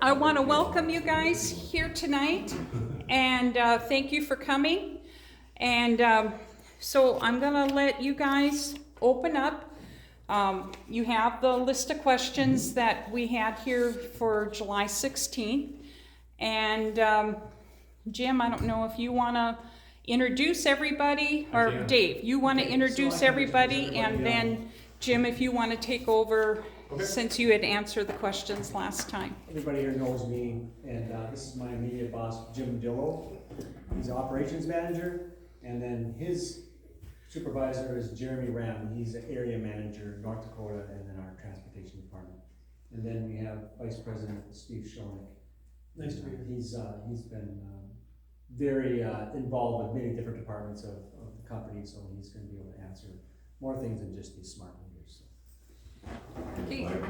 I want to welcome you guys here tonight, and thank you for coming. And so I'm going to let you guys open up. You have the list of questions that we had here for July 16th. And Jim, I don't know if you want to introduce everybody, or Dave, you want to introduce everybody, and then Jim, if you want to take over. Okay. Since you had answered the questions last time. Everybody here knows me, and this is my immediate boss, Jim Dillo. He's operations manager, and then his supervisor is Jeremy Ram. He's the area manager, North Dakota, and then our transportation department. And then we have Vice President Steve Schoenig. Nice to meet you. He's been very involved with many different departments of the company, so he's going to be able to answer more things than just these smart meters. Okay. I'm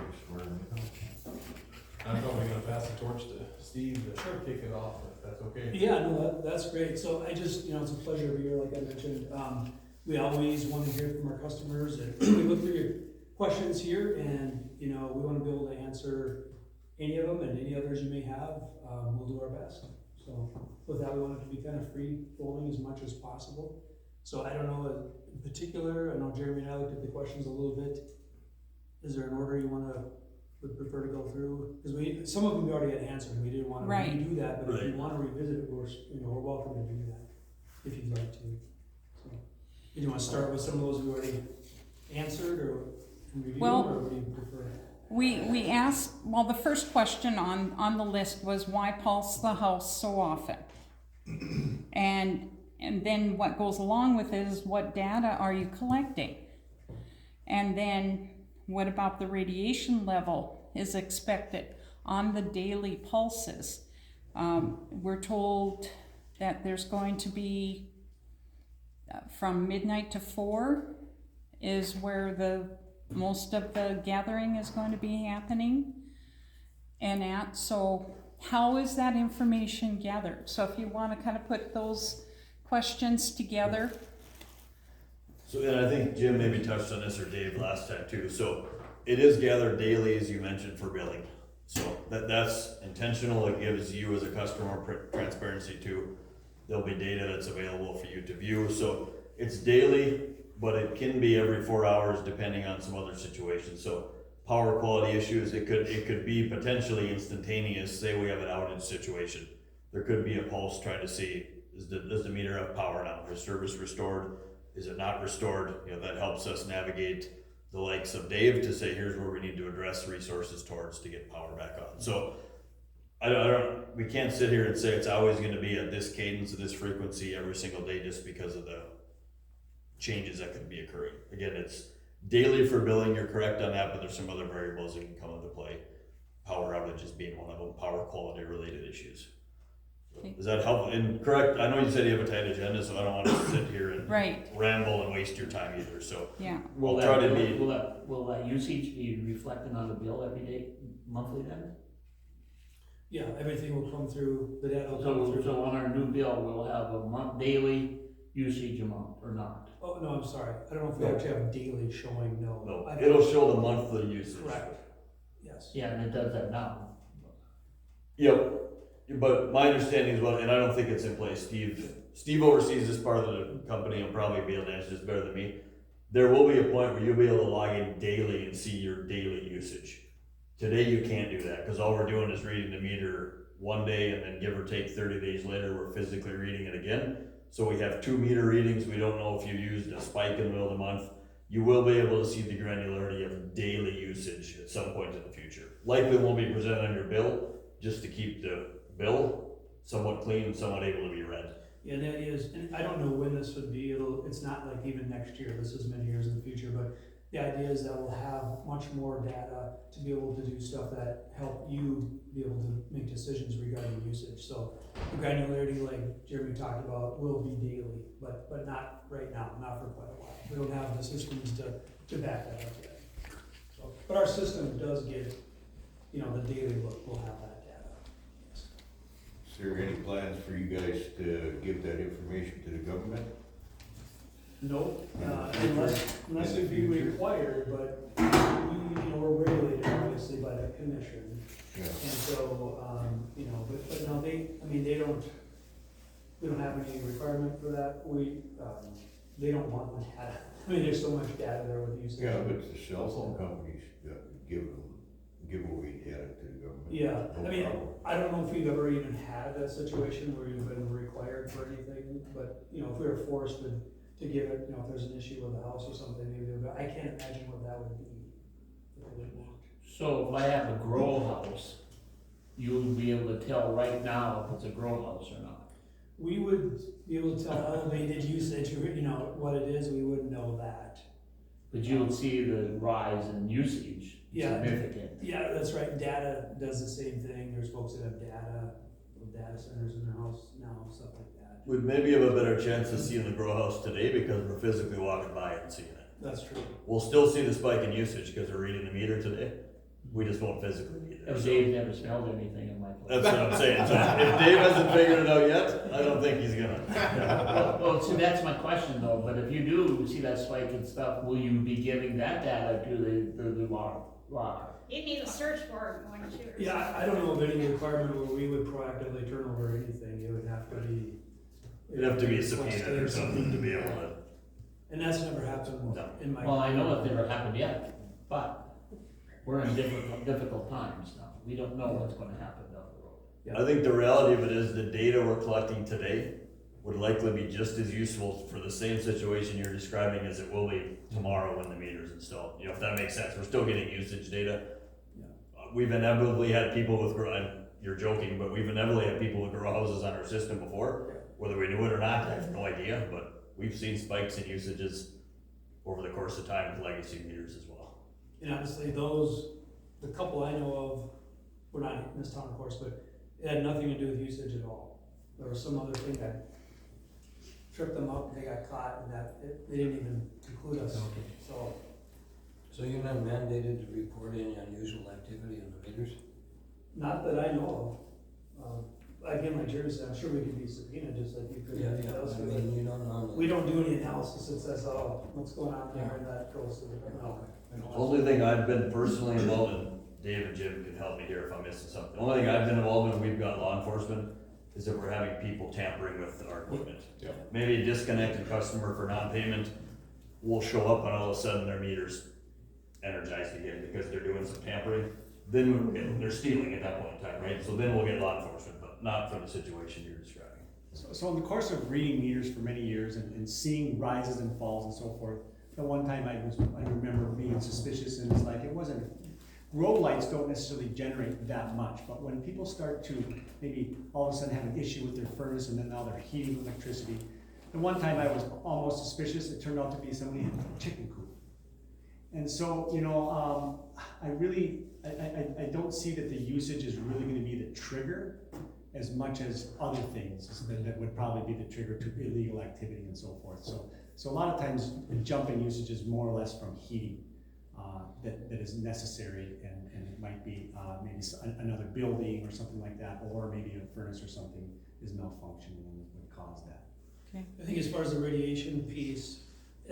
probably gonna pass the torch to Steve to kick it off, if that's okay. Yeah, no, that's great. So I just, it's a pleasure every year, like I mentioned. We always want to hear from our customers, and we look through your questions here, and we want to be able to answer any of them and any others you may have. We'll do our best. So with that, we want it to be kind of free flowing as much as possible. So I don't know in particular. I know Jeremy and I looked at the questions a little bit. Is there an order you would prefer to go through? Because some of them we already had answered. We didn't want to redo that, but if you want to revisit it, we're welcome to do that if you'd like to. So, do you want to start with some of those we already answered, or review, or what do you prefer? We asked. Well, the first question on the list was why pulse the house so often, and then what goes along with it is what data are you collecting, and then. What about the radiation level is expected on the daily pulses? We're told that there's going to be from midnight to 4 is where the most of the gathering is going to be happening. So how is that information gathered? So if you want to kind of put those questions together. So, and I think Jim maybe touched on this, or Dave last time too. So it is gathered daily, as you mentioned, for billing. So that's intentional. It gives you as a customer transparency too. There'll be data that's available for you to view. So it's daily, but it can be every 4 hours depending on some other situations. So power quality issues, it could be potentially instantaneous. Say we have an outage situation. There could be a pulse trying to see, does the meter have power now? Is service restored? Is it not restored? That helps us navigate the likes of Dave to say, here's where we need to address resources towards to get power back on. So we can't sit here and say it's always going to be at this cadence, at this frequency every single day just because of the changes that could be occurring. Again, it's daily for billing, you're correct on that, but there's some other variables that can come into play. Power outages being one of them, power quality related issues. Does that help? And correct, I know you said you have a tight agenda, so I don't want to sit here and ramble and waste your time either. So yeah, will that usage be reflected on the bill every day, monthly then? Yeah, everything will come through, the data will come through. So on our new bill, we'll have a daily usage amount or not? Oh, no, I'm sorry. I don't know if we actually have daily showing, No, it'll show the monthly usage. Correct. Yes. Yeah, and it does that now. Yep. But my understanding is and I don't think it's in place. Steve oversees this part of the company and probably be able to answer this better than me. There will be a point where you'll be able to log in daily and see your daily usage. Today you can't do that because all we're doing is reading the meter one day, and then give or take 30 days later we're physically reading it again. So we have 2 meter readings. We don't know if you used a spike in the middle of the month. You will be able to see the granularity of daily usage at some point in the future. Likely won't be presented on your bill, just to keep the bill somewhat clean and somewhat able to be read. Yeah, that is, and I don't know when this would be. It's not like even next year. This is many years in the future, but the idea is that we'll have much more data to be able to do stuff that help you be able to make decisions regarding usage. So the granularity, like Jeremy talked about, will be daily, but not right now, not for quite a while. We don't have the systems to back that up yet. So, but our system does get, the daily look. We'll have that data. Yes. Is there any plans for you guys to give that information to the government? Nope, unless it be required, but we're regulated obviously by the commission. Yeah. And so, you know, but no, we don't have any requirement for that. They don't want the data. I mean, there's so much data there with usage. Yeah, but the cell phone companies give away data to the government. Yeah, No I mean, problem. I don't know if we've ever even had a situation where you've been required for anything, but, you know, if we were forced to give it, you know, if there's an issue with the house or something, maybe, but I can't imagine what that would be. If they didn't want. So if I have a grow house, you would be able to tell right now if it's a grow house or not. We would be able to tell elevated usage, you know, what it is, we wouldn't know that. But you would see the rise in usage, Yeah. significant. Yeah, that's right, data does the same thing, there's folks that have data centers in their house now, stuff like that. We'd maybe have a better chance of seeing the grow house today because we're physically walking by and seeing it. That's true. We'll still see the spike in usage because we're reading the meter today. We just won't physically be there. If So Dave never smelled anything in my place. that's what I'm saying. So if Dave hasn't figured it out yet, I don't think he's gonna. Well, see, that's my question though, but if you do see that spike and stuff, will you be giving that data to the water? You need to search for it, wouldn't you? Yeah, I don't know of any requirement where we would proactively turn over anything, it would have to be. It'd have to be subpoenaed or something to be able to. And that's never happened No. in my. Well, I know it never happened yet, but we're in difficult times now. We don't know what's gonna happen down the road. I think the reality of it is the data we're collecting today would likely be just as useful for the same situation you're describing as it will be tomorrow when the meter's installed. You know, if that makes sense, we're still getting usage data. Yeah. We've inevitably had people with, you're joking, but we've inevitably had people with grow houses on our system before. Whether we knew it or not, I have no idea, but we've seen spikes in usages over the course of time with legacy meters as well. And honestly, the couple I know of, we're not in this town, of course, but it had nothing to do with usage at all. There was some other thing that tripped them up, and they got caught, and they didn't even include us, so. So you're not mandated to report any unusual activity on the meters? Not that I know of. Again, like Jerry said, I'm sure we could be subpoenaed, just like you could. Yeah, anything yeah, else, I but mean, you don't know. we don't do any analysis that says, oh, what's going on there, and that goes to the, no. The only thing I've been personally involved in, Dave and Jim can help me here if I'm missing something. The only thing I've been involved in, we've got law enforcement, is that we're having people tampering with our equipment. Yeah. Maybe a disconnected customer for non-payment will show up and all of a sudden their meter's energized again because they're doing some tampering. Then they're stealing at that point in time, right? So then we'll get law enforcement, but not for the situation you're describing. So in the course of reading meters for many years and seeing rises and falls and so forth, the one time I remember being suspicious, and it's like, it wasn't, grow lights don't necessarily generate that much, but when people start to maybe all of a sudden have an issue with their furnace and then now they're heating electricity. The one time I was almost suspicious, it turned out to be somebody had a chicken coop. And so, you know, I don't see that the usage is really gonna be the trigger as much as other things that would probably be the trigger to illegal activity and so forth. So a lot of times the jump in usage is more or less from heating that is necessary, and it might be maybe another building or something like that, or maybe a furnace or something is malfunctioning and would cause that. I think as far as the radiation piece,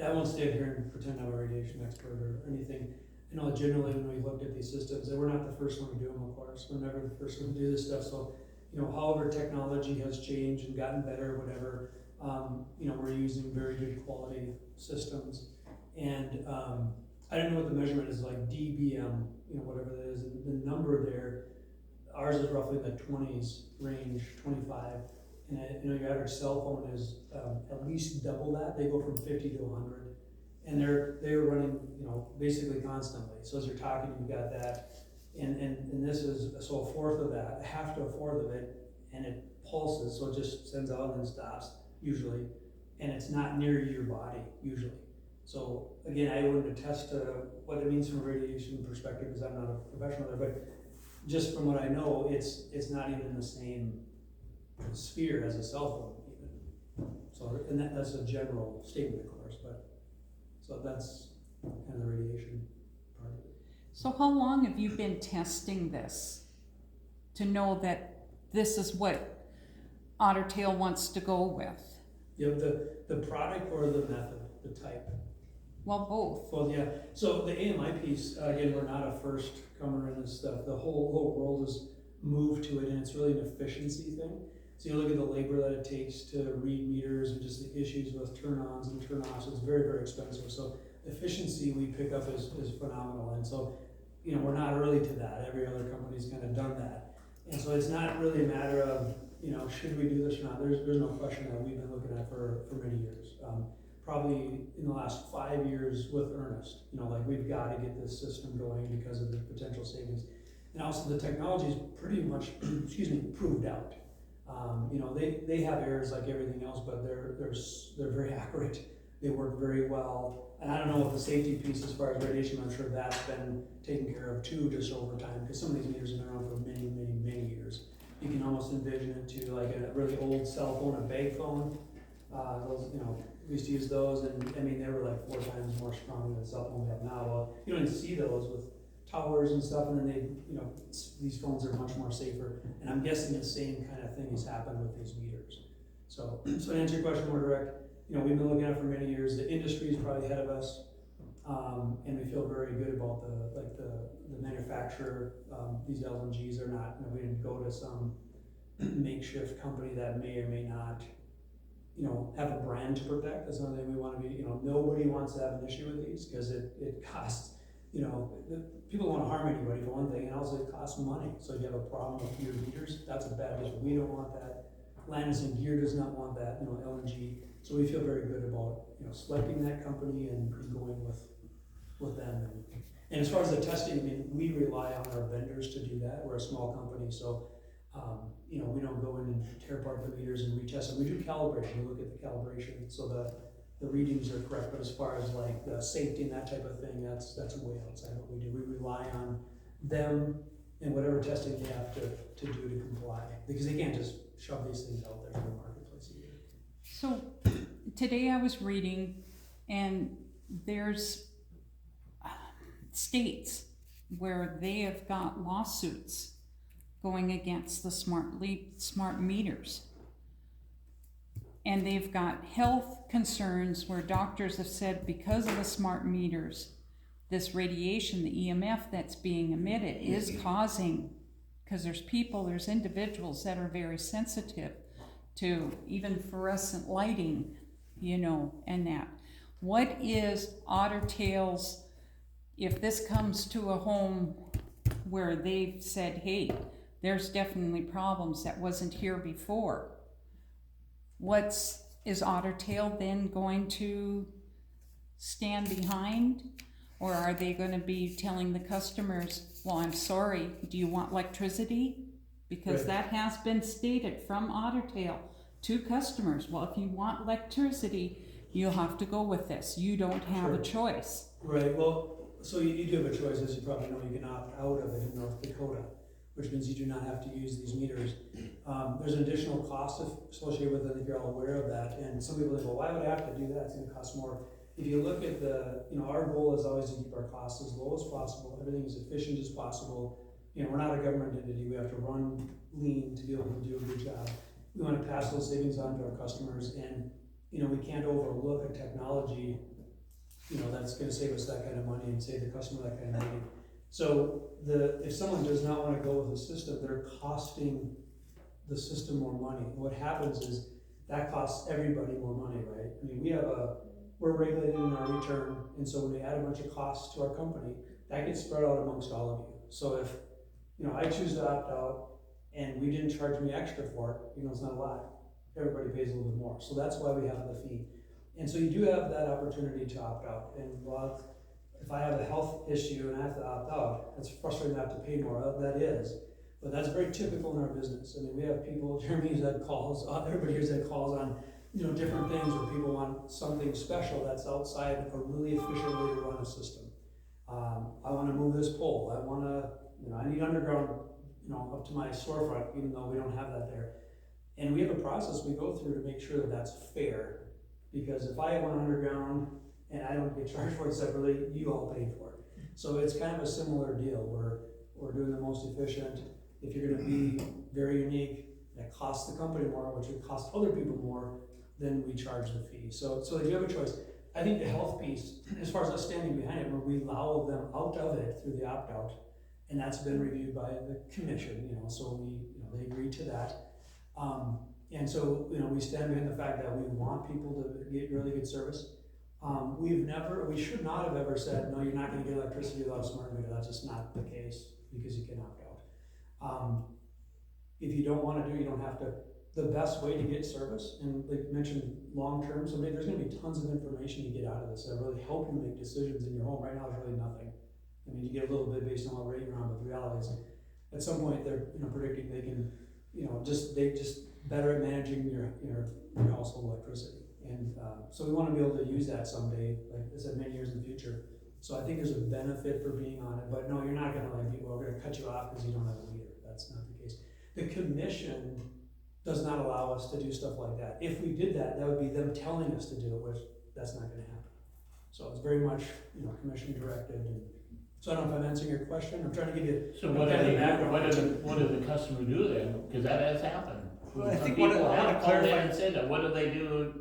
I won't stand here and pretend I'm a radiation expert or anything. You know, generally when we looked at these systems, and we're not the first one to do them, of course, we're never the first one to do this stuff, so, you know, however technology has changed and gotten better, whatever, you know, we're using very good quality systems. And I don't know what the measurement is, like dBm, you know, whatever that is, and the number there, ours is roughly in the 20s range, 25. And you know, your average cell phone is at least double that. They go from 50 to 100, and they're running, you know, basically constantly. So as you're talking, you've got that, and this is so a fourth of that, half to a fourth of it, and it pulses, so it just sends out and then stops usually, and it's not near your body usually. So again, I wouldn't attest to what it means from a radiation perspective because I'm not a professional there, but just from what I know, it's not even in the same sphere as a cell phone even. So, and that's a general statement, of course, but, so that's kind of the radiation part of it. So how long have you been testing this to know that this is what Ottertail wants to go with? You have the product or the method, the type? Well, both. Well, yeah, so the AMI piece, again, we're not a first comer in this stuff, the whole world has moved to it, and it's really an efficiency thing. So you look at the labor that it takes to read meters and just the issues with turn-ons and turn-offs, it's very, very expensive. So efficiency we pick up is phenomenal, and so, you know, we're not early to that, every other company's kind of done that. And so it's not really a matter of, you know, should we do this or not, there's no question that we've been looking at for many years. Probably in the last 5 years with earnest, you know, like we've got to get this system going because of the potential savings. And also the technology is pretty much, excuse me, proved out. You know, they have errors like everything else, but they're very accurate. They work very well. And I don't know what the safety piece as far as radiation, I'm sure that's been taken care of too, just over time, because some of these meters have been around for many, many, many years. You can almost envision it to like a really old cell phone, a bag phone. Those, you know, we used to use those, and I mean, they were like 4 times more strong than the cell phone we have now. Well, you don't even see those with towers and stuff, and then they, you know, these phones are much more safer. And I'm guessing the same kind of thing has happened with these meters. So to answer your question more direct, you know, we've been looking at it for many years. The industry is probably ahead of us, and we feel very good about the manufacturer. These LNGs are not, you know, we didn't go to some makeshift company that may or may not, you know, have a brand to protect. That's another thing we want to be, you know, nobody wants to have an issue with these because it costs, you know, people don't want to harm anybody for one thing, and also it costs money. So if you have a problem with your meters, that's a bad issue. We don't want that. Landis and Gear does not want that, you know, LNG. So we feel very good about, you know, selecting that company and going with them. And as far as the testing, I mean, we rely on our vendors to do that. We're a small company, so you know, we don't go in and tear apart the meters and retest them. We do calibration, we look at the calibration, so the readings are correct, but as far as like the safety and that type of thing, that's way outside what we do. We rely on them and whatever testing they have to do to comply, because they can't just shove these things out there in the marketplace either. So today I was reading, and there's states where they have got lawsuits going against the smart meters. And they've got health concerns where doctors have said because of the smart meters, this radiation, the EMF that's being emitted is causing, because there's individuals that are very sensitive to even fluorescent lighting, you know, and that. What is Ottertail's, if this comes to a home where they've said, hey, there's definitely problems that wasn't here before, is Ottertail then going to stand behind? Or are they going to be telling the customers, well, I'm sorry, do you want electricity? Because Right. that has been stated from Ottertail to customers. Well, if you want electricity, you'll have to go with this. You don't have a choice. Right, well, so you do have a choice, as you probably know, you can opt out of it in North Dakota, which means you do not have to use these meters. There's an additional cost associated with it, I think you're all aware of that, and some people think, well, why would I have to do that? It's gonna cost more. If you look at you know, our goal is always to keep our costs as low as possible, everything as efficient as possible. You know, we're not a government entity, we have to run lean to be able to do a good job. We wanna pass those savings on to our customers, and, you know, we can't overlook a technology, you know, that's gonna save us that kind of money and save the customer that kind of money. So if someone does not want to go with the system, they're costing the system more money. And what happens is that costs everybody more money, right? I mean, we're regulated in our return, and so when we add a bunch of costs to our company, that gets spread out amongst all of you. So if, you know, I choose to opt out and we didn't charge me extra for it, you know, it's not a lot. Everybody pays a little bit more. So that's why we have the fee. And so you do have that opportunity to opt out. And well, if I have a health issue and I have to opt out, it's frustrating to have to pay more, that is. But that's very typical in our business. I mean, we have people, Jeremy's had calls, everybody here's had calls on, you know, different things where people want something special that's outside a really efficient way to run a system. I want to move this pole. I want to, you know, I need underground, you know, up to my storefront, even though we don't have that there. And we have a process we go through to make sure that that's fair. Because if I want underground and I don't get charged for it separately, you all pay for it. So it's kind of a similar deal where we're doing the most efficient. If you're going to be very unique, that costs the company more, which would cost other people more, then we charge the fee. So you have a choice. I think the health piece, as far as us standing behind it, where we allow them out of it through the opt-out, and that's been reviewed by the commission, you know, so we, you know, they agree to that. And so, you know, we stand behind the fact that we want people to get really good service. We should not have ever said, no, you're not gonna get electricity without a smart meter, that's just not the case, because you can opt out. If you don't wanna do it, you don't have to. The best way to get service, and like you mentioned, long-term, so there's gonna be tons of information you get out of this that really help you make decisions in your home. Right now, there's really nothing. I mean, you get a little bit based on what rate you're on, but the reality is, at some point, they're, you know, predicting they can, you know, they better at managing your household electricity. And, so we wanna be able to use that someday, like I said, many years in the future. So I think there's a benefit for being on it, but no, you're not gonna like, well, we're gonna cut you off because you don't have a meter. That's not the case. The commission does not allow us to do stuff like that. If we did that, that would be them telling us to do it, which that's not gonna happen. So it's very much, you know, commission directed. And so I don't know if I'm answering your question. I'm trying to give you. So what do the customer do then? Because that has happened. Well, I Some think people I wanna have called in clarify. and said that. What do they do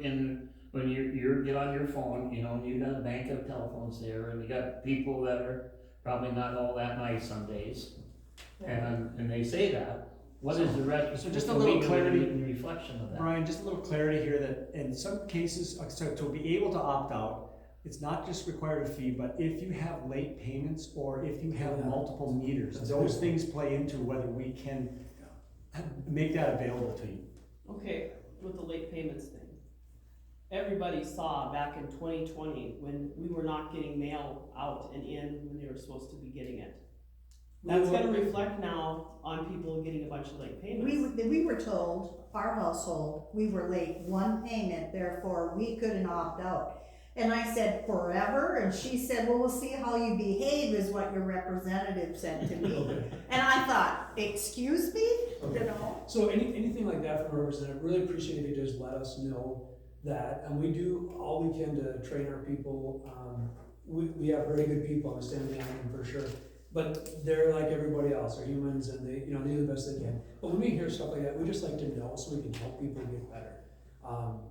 when you get on your phone, you know, you got a bank of telephones there, and you got people that are probably not all that nice some days, and they say that. What is the rest? So just a little clarity, in reflection of that. Brian, just a little clarity here that in some cases, so to be able to opt out, it's not just required a fee, but if you have late payments or if you have multiple meters, those things play into whether we can make that available to you. Okay, with the late payments thing. Everybody saw back in 2020 when we were not getting mail out and in when they were supposed to be getting it. That's gonna reflect now on people getting a bunch of late payments. We were told, our household, we were late one payment, therefore we couldn't opt out. And I said, forever? And she said, well, we'll see how you behave is what your representative said to me. And I thought, excuse me? You know? So anything like that from a representative, really appreciate if you just let us know that. And we do all we can to train our people. We have very good people, I'm standing behind them for sure. But they're like everybody else, they're humans, and they, you know, they do the best they can. But when we hear stuff like that, we just like to know so we can help people get better.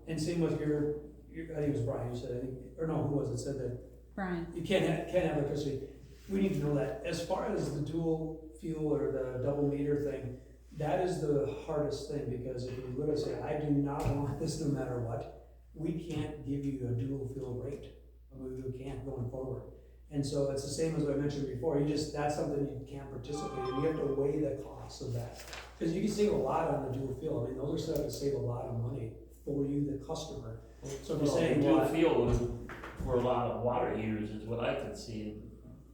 And same with your I think it was Brian who said, or no, who was it, said that Brian. you can't have electricity. We need to know that. As far as the dual fuel or the double meter thing, that is the hardest thing, because if you literally say, I do not want this no matter what, we can't give you a dual fuel rate. We can't going forward. And so it's the same as what I mentioned before, that's something you can't participate in. You have to weigh the costs of that. Because you can save a lot on the dual fuel. I mean, those are set up to save a lot of money for you, the customer. So if you're saying dual fuel for a lot of water heaters is what I can see,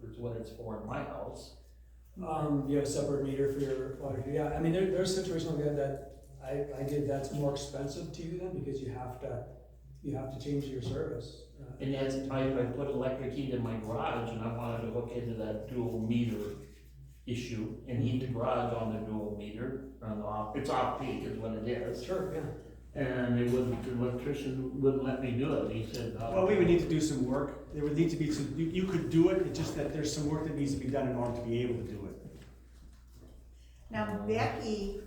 is what it's for in my house. You have a separate meter for your water heater. Yeah, I mean, there's situations like that I did, that's more expensive to you then, because you have to change your service. And as I put electric heat in my garage, and I wanted to hook into that dual meter issue and heat the garage on the dual meter, it's off peak is what it is. Sure, yeah. And the electrician wouldn't let me do it, he said. Well, we would need to do some work. There would need to be you could do it, it's just that there's some work that needs to be done in order to be able to do it. Now Becky,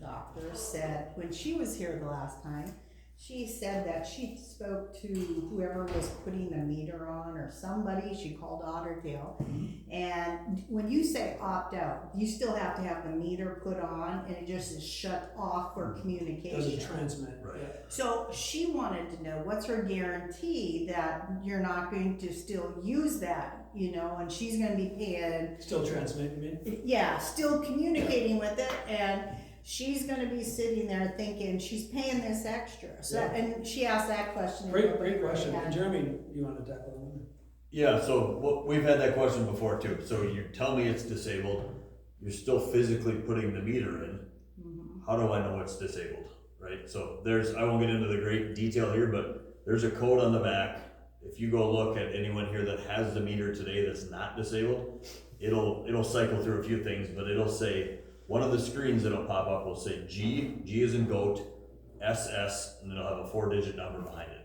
doctor, said, when she was here the last time, she said that she spoke to whoever was putting the meter on or somebody, she called Ottertail. And when you say opt out, you still have to have the meter put on and it just is shut off for communication. Doesn't transmit. Right. Yeah. So she wanted to know, what's her guarantee that you're not going to still use that, you know, and she's gonna be paying. Still transmit, you mean? Yeah, still communicating with it, and she's gonna be sitting there thinking, she's paying this extra. So, Yeah. and she asked that question. Great question. Yeah. And Jeremy, you want to tackle that one? Yeah, so we've had that question before too. So you tell me it's disabled, you're still physically putting the meter in. How do I know it's disabled, right? So I won't get into the great detail here, but there's a code on the back. If you go look at anyone here that has the meter today that's not disabled, it'll cycle through a few things, but it'll say, one of the screens that'll pop up will say G as in goat, SS, and then it'll have a 4-digit number behind it.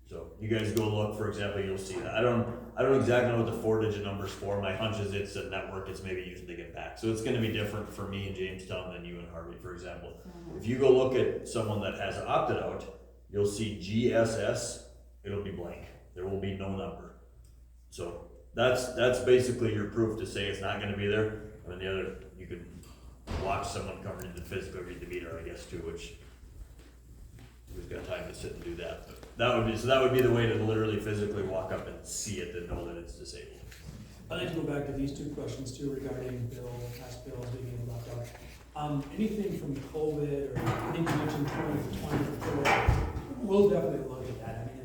So you guys go look, for example, you'll see that. I don't exactly know what the 4-digit number's for. My hunch is it's a network it's maybe using to get back. So it's gonna be different for me in Jamestown than you in Harvey, for example. If you go look at someone that has opted out, you'll see GSS it'll be blank, there will be no number. So, that's basically your proof to say it's not gonna be there. I mean, the other, you could watch someone come in and physically read the meter, I guess, too, which who's got time to sit and do that, but that would be the way to literally physically walk up and see it and know that it's disabled. I'd like to go back to these two questions too regarding past bills being able to opt out. Anything from COVID, or I think you mentioned 2024, we'll definitely look at that. I mean,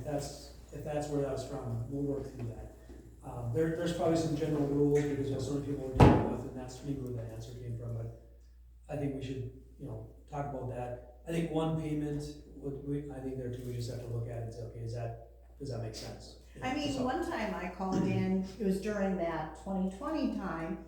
if that's where that was from, we'll work through that. There's probably some general rules because there's so many people we're dealing with, and that's maybe where that answer came from, but I think we should, talk about that. I think one payment, I think there too, we just have to look at it and say, okay, does that make sense? I mean, one time I called in, it was during that 2020 time,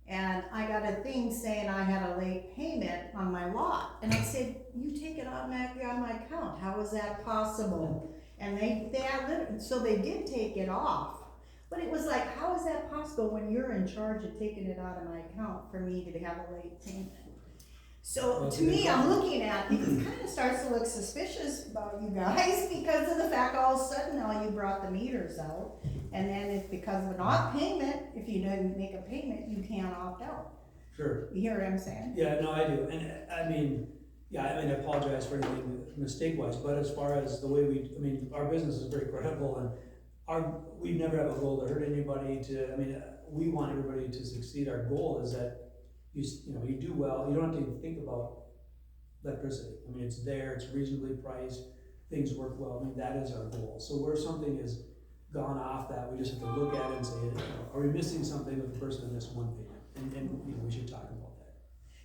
and I got a thing saying I had a late payment on my lot. And I said, you take it automatically on my account, how is that possible? And so they did take it off. But it was like, how is that possible when you're in charge of taking it out of my account for me to have a late payment? So to me, I'm looking at, it kind of starts to look suspicious about you guys because of the fact all of a sudden now you brought the meters out. And then it's because of an off payment, if you didn't make a payment, you can't opt out. Sure. You hear what I'm saying? Yeah, no, I do. And I apologize for anything mistake-wise, but as far as the way our business is very credible, and we never have a goal to hurt anybody we want everybody to succeed. Our goal is that you do well, you don't have to even think about electricity. It's there, it's reasonably priced, things work well, that is our goal. So where something is gone off that, we just have to look at it and say, are we missing something with the person in this one payment? And we should talk about that.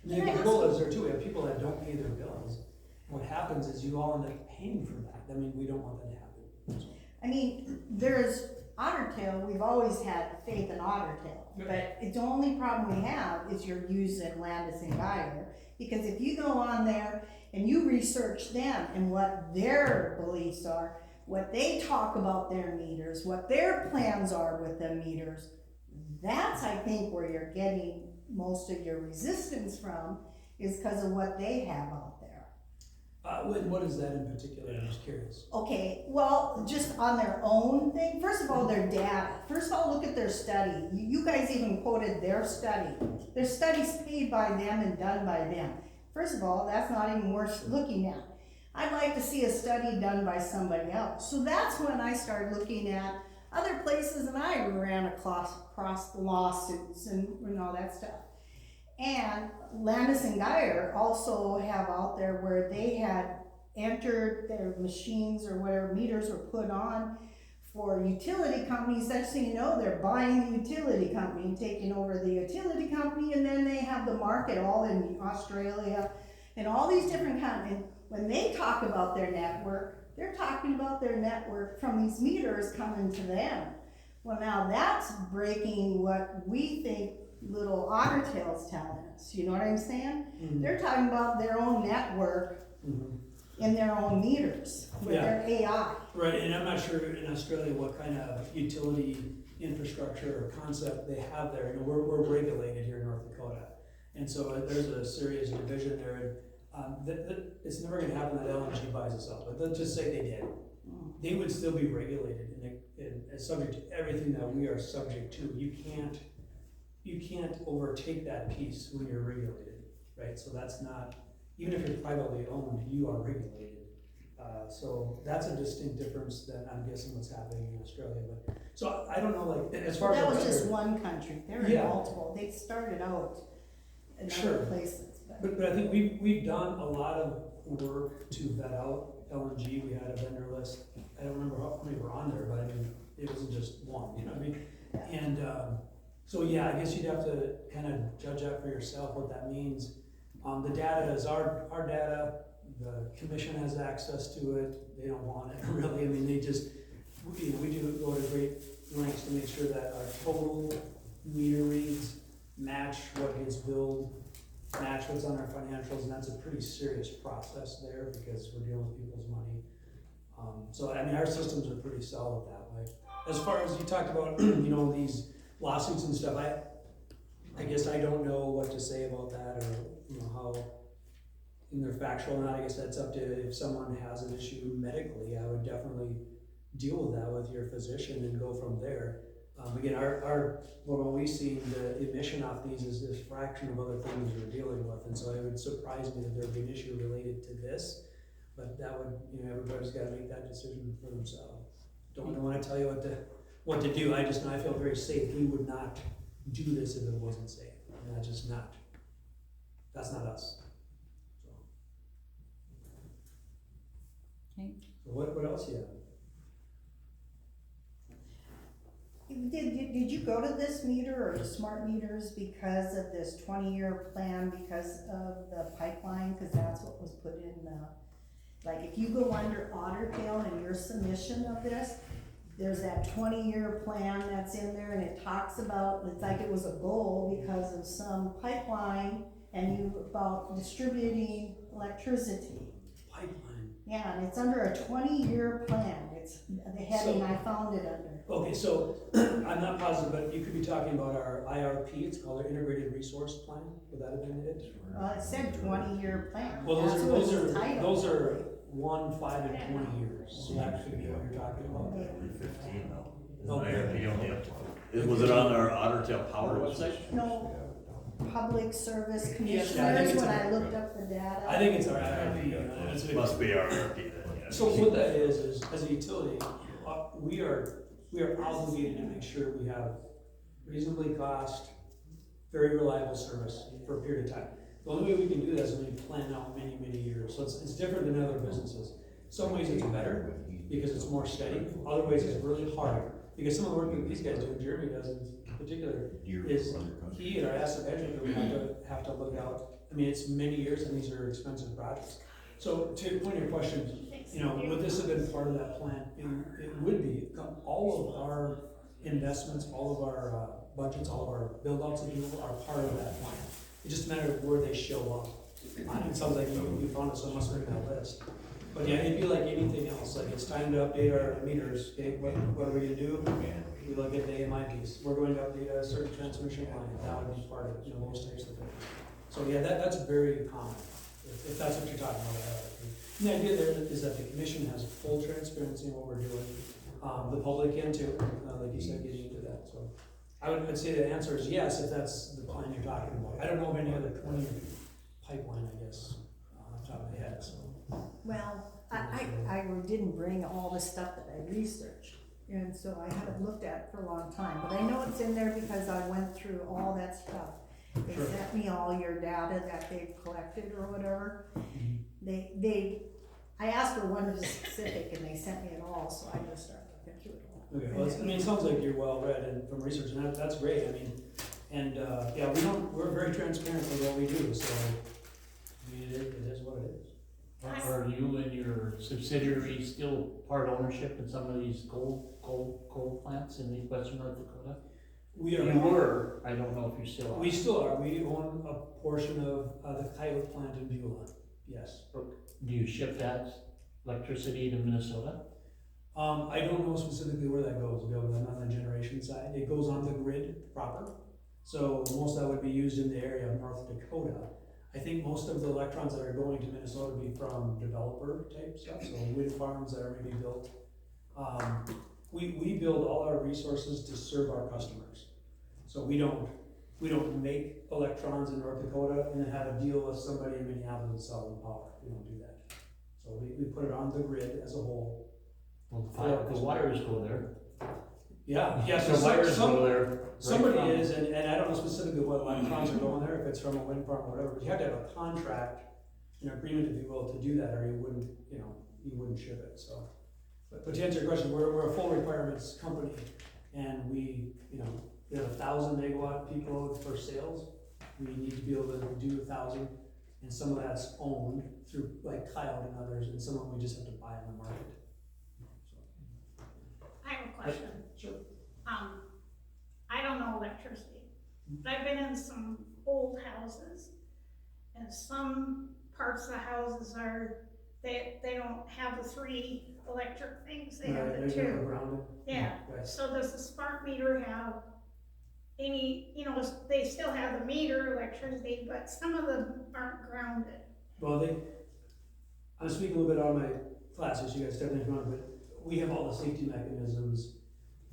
And then the goal is there too, we have people that don't pay their bills. What happens is you all end up paying for that. We don't want that to happen. There's Ottertail, we've always had faith in Ottertail, but the only problem we have is you're using Landis and Geyer, because if you go on there and you research them and what their beliefs are, what they talk about their meters, what their plans are with the meters, that's, I think, where you're getting most of your resistance from, is because of what they have out there. What is that in particular? I'm just curious. Okay, well, just on their own thing, first of all, their data. First of all, look at their study. You guys even quoted their study. Their study's paid by them and done by them. First of all, that's not even worth looking at. I'd like to see a study done by somebody else. So that's when I started looking at other places, and I ran across the lawsuits and all that stuff. And Landis and Geyer also have out there where they had entered their machines or whatever meters were put on for utility companies. Next thing you know, they're buying the utility company and taking over the utility company, and then they have the market all in Australia and all these different countries. When they talk about their network, they're talking about their network from these meters coming to them. Well, now that's breaking what we think little Ottertail's telling us. You know what I'm saying? Mm-hmm. They're talking about their own network in their own meters with their AI. Right, and I'm not sure in Australia what kind of utility infrastructure or concept they have there. We're regulated here in North Dakota, and so there's a serious division there. It's never going to happen that LNG buys us out, but let's just say they did. They would still be regulated and subject to everything that we are subject to. You can't overtake that piece when you're regulated, right? So that's not, even if you're privately owned, you are regulated. So that's a distinct difference that I'm guessing what's happening in Australia. But so I don't know, as far as that was just one country. There are multiple. They started out in other places. But I think we've done a lot of work to vet out LNG. We had a vendor list. I don't remember how many were on there, but it wasn't just one. You know what I mean? Yeah. And so I guess you'd have to kind of judge that for yourself what that means. The data is our data. The commission has access to it. They don't want it really. They just we do go to great lengths to make sure that our total meter reads match what gets billed, match what's on our financials, and that's a pretty serious process there because we're dealing with people's money. So our systems are pretty solid that way. As far as you talked about, these lawsuits and stuff, I guess I don't know what to say about that, or how they're factual or not. I guess that's up to, if someone has an issue medically, I would definitely deal with that with your physician and go from there. Again, well, when we see the emission off these is a fraction of other things we're dealing with, and so it would surprise me that there'd be an issue related to this. But that would, everybody's gotta make that decision for themselves. Don't wanna tell you what to do, I feel very safe, we would not do this if it wasn't safe, and that's not us. So. Okay. So what else you have? Did you go to this meter or the smart meters because of this 20-year plan, because of the pipeline? Cause that's what was put in like if you go under Ottertail in your submission of this, there's that 20-year plan that's in there, and it talks about, it's like it was a goal because of some pipeline and about distributing electricity. Pipeline. Yeah, and it's under a 20-year plan. It's the heading I found it under. Okay, so I'm not positive, but you could be talking about our IRP, it's called our Integrated Resource Plan, would that have been it? It said 20-year plan. Well, That's what it's those titled. are 1, 5, and 20 years, so that could be what you're talking about. 15 though. Okay. IRP only up to. Was it on our Ottertail Power website? No, public service Yeah, I think commissioners, it's when a- I looked up the data. I think it's our IRP. Must be our IRP then, yeah. So what that is as a utility, we are obligated to make sure we have reasonably cost, very reliable service for a period of time. The only way we can do that is when we plan out many, many years. So it's different than other businesses. Some ways it's better because it's more steady. Other ways it's really hard because some of the work that these guys do, and Jeremy does in particular, is he and our asset management group have to look out. I mean, it's many years and these are expensive projects. So to point your question, would this have been part of that plan? It would be. All of our investments, all of our budgets, all of our build-outs that we do are part of that plan. It's just a matter of where they show up. It sounds like you found it, so it must have been that list. But yeah, it'd be like anything else. Like it's time to update our meters. Okay, what are we gonna do? We look at the AMI piece. We're going to update a certain transmission line. That would be part of it. Those types of things. So yeah, that's very common. If that's what you're talking about. And the idea there is that the commission has full transparency in what we're doing. The public can too, like you said, getting into that. So I would say the answer is yes, if that's the plan you're talking about. I don't know of any other 20 pipeline, I guess, off the top of my head. So. Well, I didn't bring all the stuff that I researched, and so I haven't looked at it for a long time, but I know it's in there because I went through all that stuff. They Sure. sent me all your data that they've collected or whatever. I asked for one specific and they sent me it all, so I just started looking through it all. Okay, well, it sounds like you're well read and from research, and that's great. I mean, and yeah, we're very transparent with what we do, so I mean, it is what it is. Are you and your subsidiary still part ownership in some of these coal plants in the western North Dakota? We are. You were, I don't know if you still are. We still are. We own a portion of the Coyote plant in Beulah. Yes. Do you ship that electricity to Minnesota? I don't know specifically where that goes. I'm not on the generation side. It goes on the grid proper. So most of that would be used in the area of North Dakota. I think most of the electrons that are going to Minnesota would be from developer type stuff, so wind farms that are maybe built. We build all our resources to serve our customers. So we don't make electrons in North Dakota and then have a deal with somebody in Minneapolis and sell them power. We don't do that. So we put it on the grid as a whole. Well, the wires go there. Yeah, So wires go there. Somebody right from- is, and I don't know specifically what electrons are going there, if it's from a wind farm or whatever, but you have to have a contract, an agreement, if you will, to do that, or you wouldn't ship it, so. But to answer your question, we're a full requirements company, and we have 1,000 megawatt peak load for sales. We need to be able to do 1,000, and some of that's owned through like Coyote and others, and some of them we just have to buy on the market. I have a question. Sure. I don't know electricity, but I've been in some old houses, and some parts of the houses they don't have the 3 electric things, they have the 2. Grounded. Yeah, Right. so does the smart meter have any, they still have the meter electricity, but some of them aren't grounded. Well, I'm speaking a little bit out of my classes, you guys definitely remember, but we have all the safety mechanisms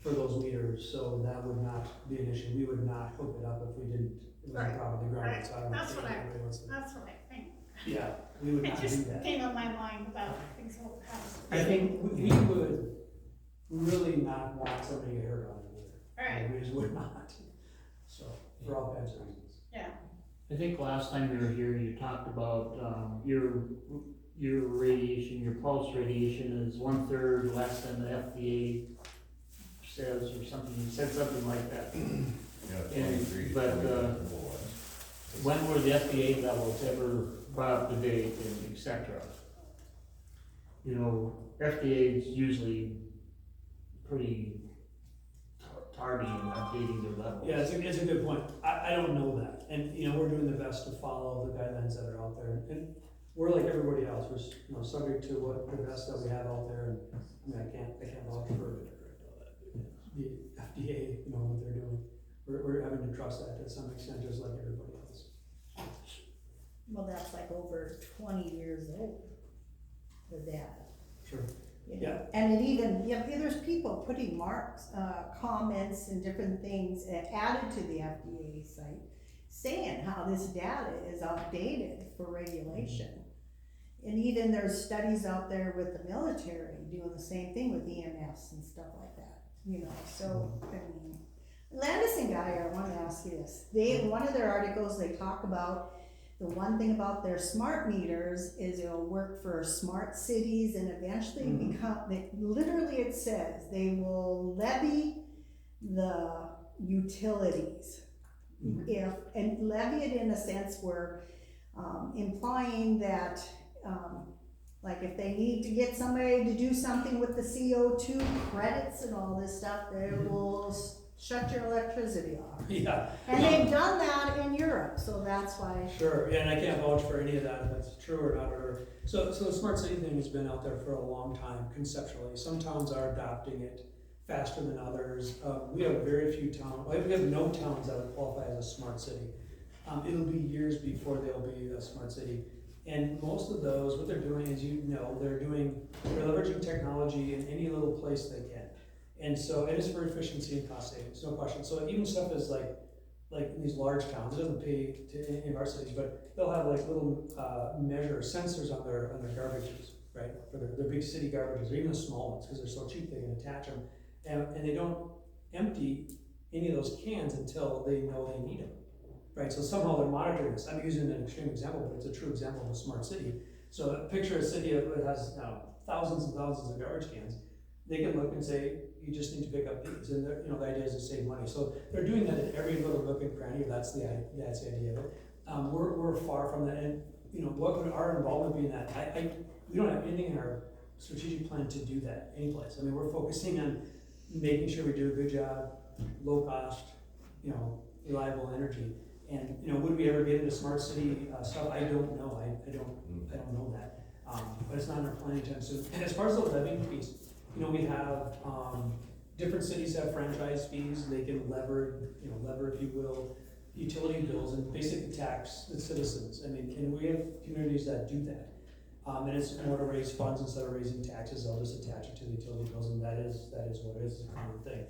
for those meters, so that would not be an issue. We would not hook it up if we didn't, it wasn't Right. properly grounded, Right. so I don't That's think what I- anybody wants to. That's what I think. Yeah, we would It not do just that. came on my mind about these old houses. I think we would really not want somebody to get hurt on it either. Right. We just would not, so, for all kinds of reasons. Yeah, I think last time you were here, you talked about, your radiation, your pulse radiation is 1/3 less than the FDA says, or something, you said something like that. Yeah, And- 23, but, 24. When were the FDA levels ever brought up to date and et cetera? You know, FDA is usually pretty tardy in updating their levels. Yeah, it's a good point. I don't know that, and, you know, we're doing the best to follow the guidelines that are out there, and we're like everybody else, we're, you know, subject to what the best that we have out there, and, I mean, I can't vouch for the FDA, you know, what they're doing. We're having to trust that to some extent, just like everybody else. Well, that's like over 20 years old, the data. Sure. You know? Yeah. And it even, yeah, there's people putting marks, comments and different things added to the FDA site, saying how this data is outdated for regulation. And even there's studies out there with the military doing the same thing with EMS and stuff like that, you know, so, I mean, Landis and Geyer, I wanna ask you this, in one of their articles, they talk about the one thing about their smart meters is it'll work for smart cities and eventually literally it says, they will levy the utilities. And levy it in a sense where, implying that, like if they need to get somebody to do something with the CO2 credits and all this stuff, they will shut your electricity off. Yeah. And they've done that in Europe, so that's why. Sure, yeah, and I can't vouch for any of that, if that's true or not, or, so the smart city thing has been out there for a long time conceptually. Some towns are adopting it faster than others. We have very few towns, we have no towns that would qualify as a smart city. It'll be years before they'll be a smart city. And most of those, what they're doing is, you know, they're leveraging technology in any little place they can. And so it is for efficiency and cost savings, no question. So even stuff is like in these large towns, it doesn't pay to any of our cities, but they'll have like little sensors on their garbages, right? For their big city garbages, or even the small ones, because they're so cheap they can attach them. And they don't empty any of those cans until they know they need them, right? So somehow they're monitoring this. I'm using an extreme example, but it's a true example of a smart city. So picture a city that has thousands and thousands of garbage cans. They can look and say, you just need to pick up these, and you know, the idea is to save money. So they're doing that in every little nook and cranny. That's the idea of it. We're far from that, and you know, what would our involvement be in that? We don't have anything in our strategic plan to do that anyplace. I mean, we're focusing on making sure we do a good job, low cost, you know, reliable energy. And you know, would we ever get into smart city stuff? I don't know. I don't know that. But it's not in our planning time soon. And as far as the levying piece, you know, we have different cities have franchise fees. They can lever, if you will, utility bills and basically tax the citizens. I mean, and we have communities that do that. And it's in order to raise funds instead of raising taxes, they'll just attach it to the utility bills, and that is what it is. It's a common thing.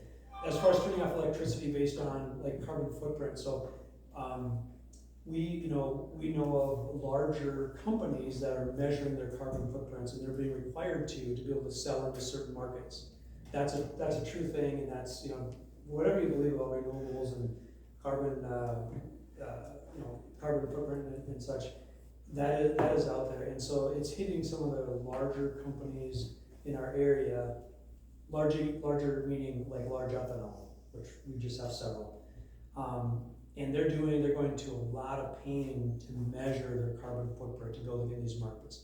As far as turning off electricity based on like carbon footprint, so we know of larger companies that are measuring their carbon footprints, and they're being required to be able to sell into certain markets. That's a true thing, and that's, you know, whatever you believe about renewables and carbon, carbon footprint and such, that is out there, and so it's hitting some of the larger companies in our area, larger meaning like large ethanol, which we just have several. And they're going to a lot of pain to measure their carbon footprint to be able to get in these markets.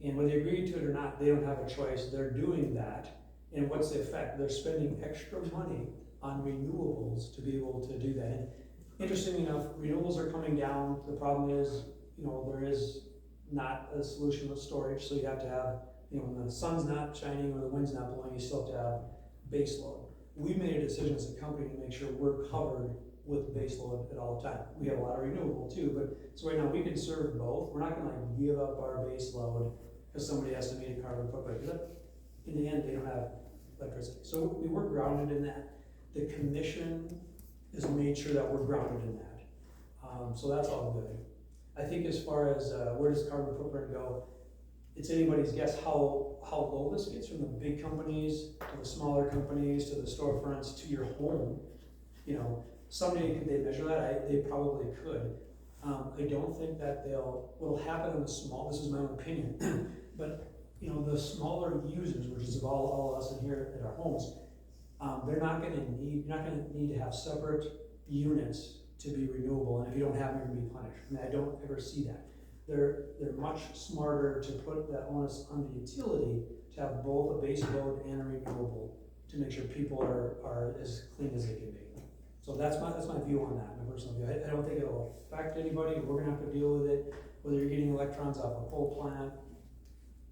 And whether they agree to it or not, they don't have a choice. They're doing that. And what's the effect? They're spending extra money on renewables to be able to do that. And interestingly enough, renewables are coming down. The problem is, you know, there is not a solution with storage. So you have to have, you know, when the sun's not shining or the wind's not blowing, you still have to have base load. We made a decision as a company to make sure we're covered with base load at all the time. We have a lot of renewable too, but so right now we can serve both. We're not gonna like give up our base load because somebody has to meet a carbon footprint. in the end, they don't have electricity. So we're grounded in that. The commission has made sure that we're grounded in that. So that's all good. I think as far as, where does carbon footprint go, it's anybody's guess how low this gets, from the big companies to the smaller companies to the storefronts to your home. You know, someday could they measure that? They probably could. I don't think that what'll happen in the small, this is my own opinion, but you know, the smaller users, which is all of us in here at our homes, you're not gonna need to have separate units to be renewable, and if you don't have them, you're gonna be punished. I mean, I don't ever see that. They're much smarter to put that onus on the utility to have both a base load and a renewable to make sure people are as clean as they can be. So that's my view on that, my personal view. I don't think it'll affect anybody. We're gonna have to deal with it, whether you're getting electrons off a coal plant,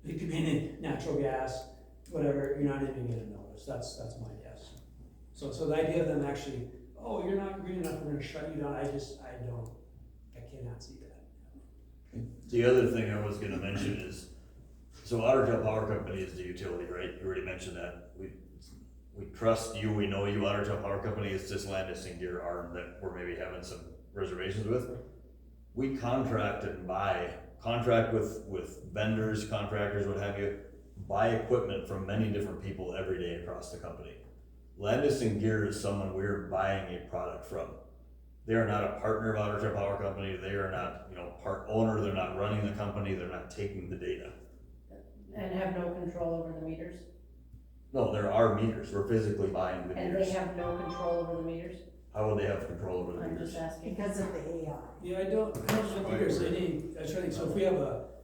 it could be in natural gas, whatever, you're not even gonna notice. That's my guess. So the idea of them actually, oh, you're not green enough, we're gonna shut you down, I cannot see that. The other thing I was gonna mention is, so Ottertail Power Company is the utility, right? You already mentioned that. We trust you, we know you, Ottertail Power Company. It's this Landis and Gear arm that we're maybe having some reservations with. We contract with vendors, contractors, what have you, buy equipment from many different people every day across the company. Landis and Gear is someone we're buying a product from. They are not a partner of Ottertail Power Company. They are not, part owner. They're not running the company. They're not taking the data. And have no control over the meters? No, there are meters. We're physically buying the And meters. they have no control over the meters? How will they have control over the I'm meters? just asking. Because of the AI. Yeah, I don't think there's any, I try to think, so if we have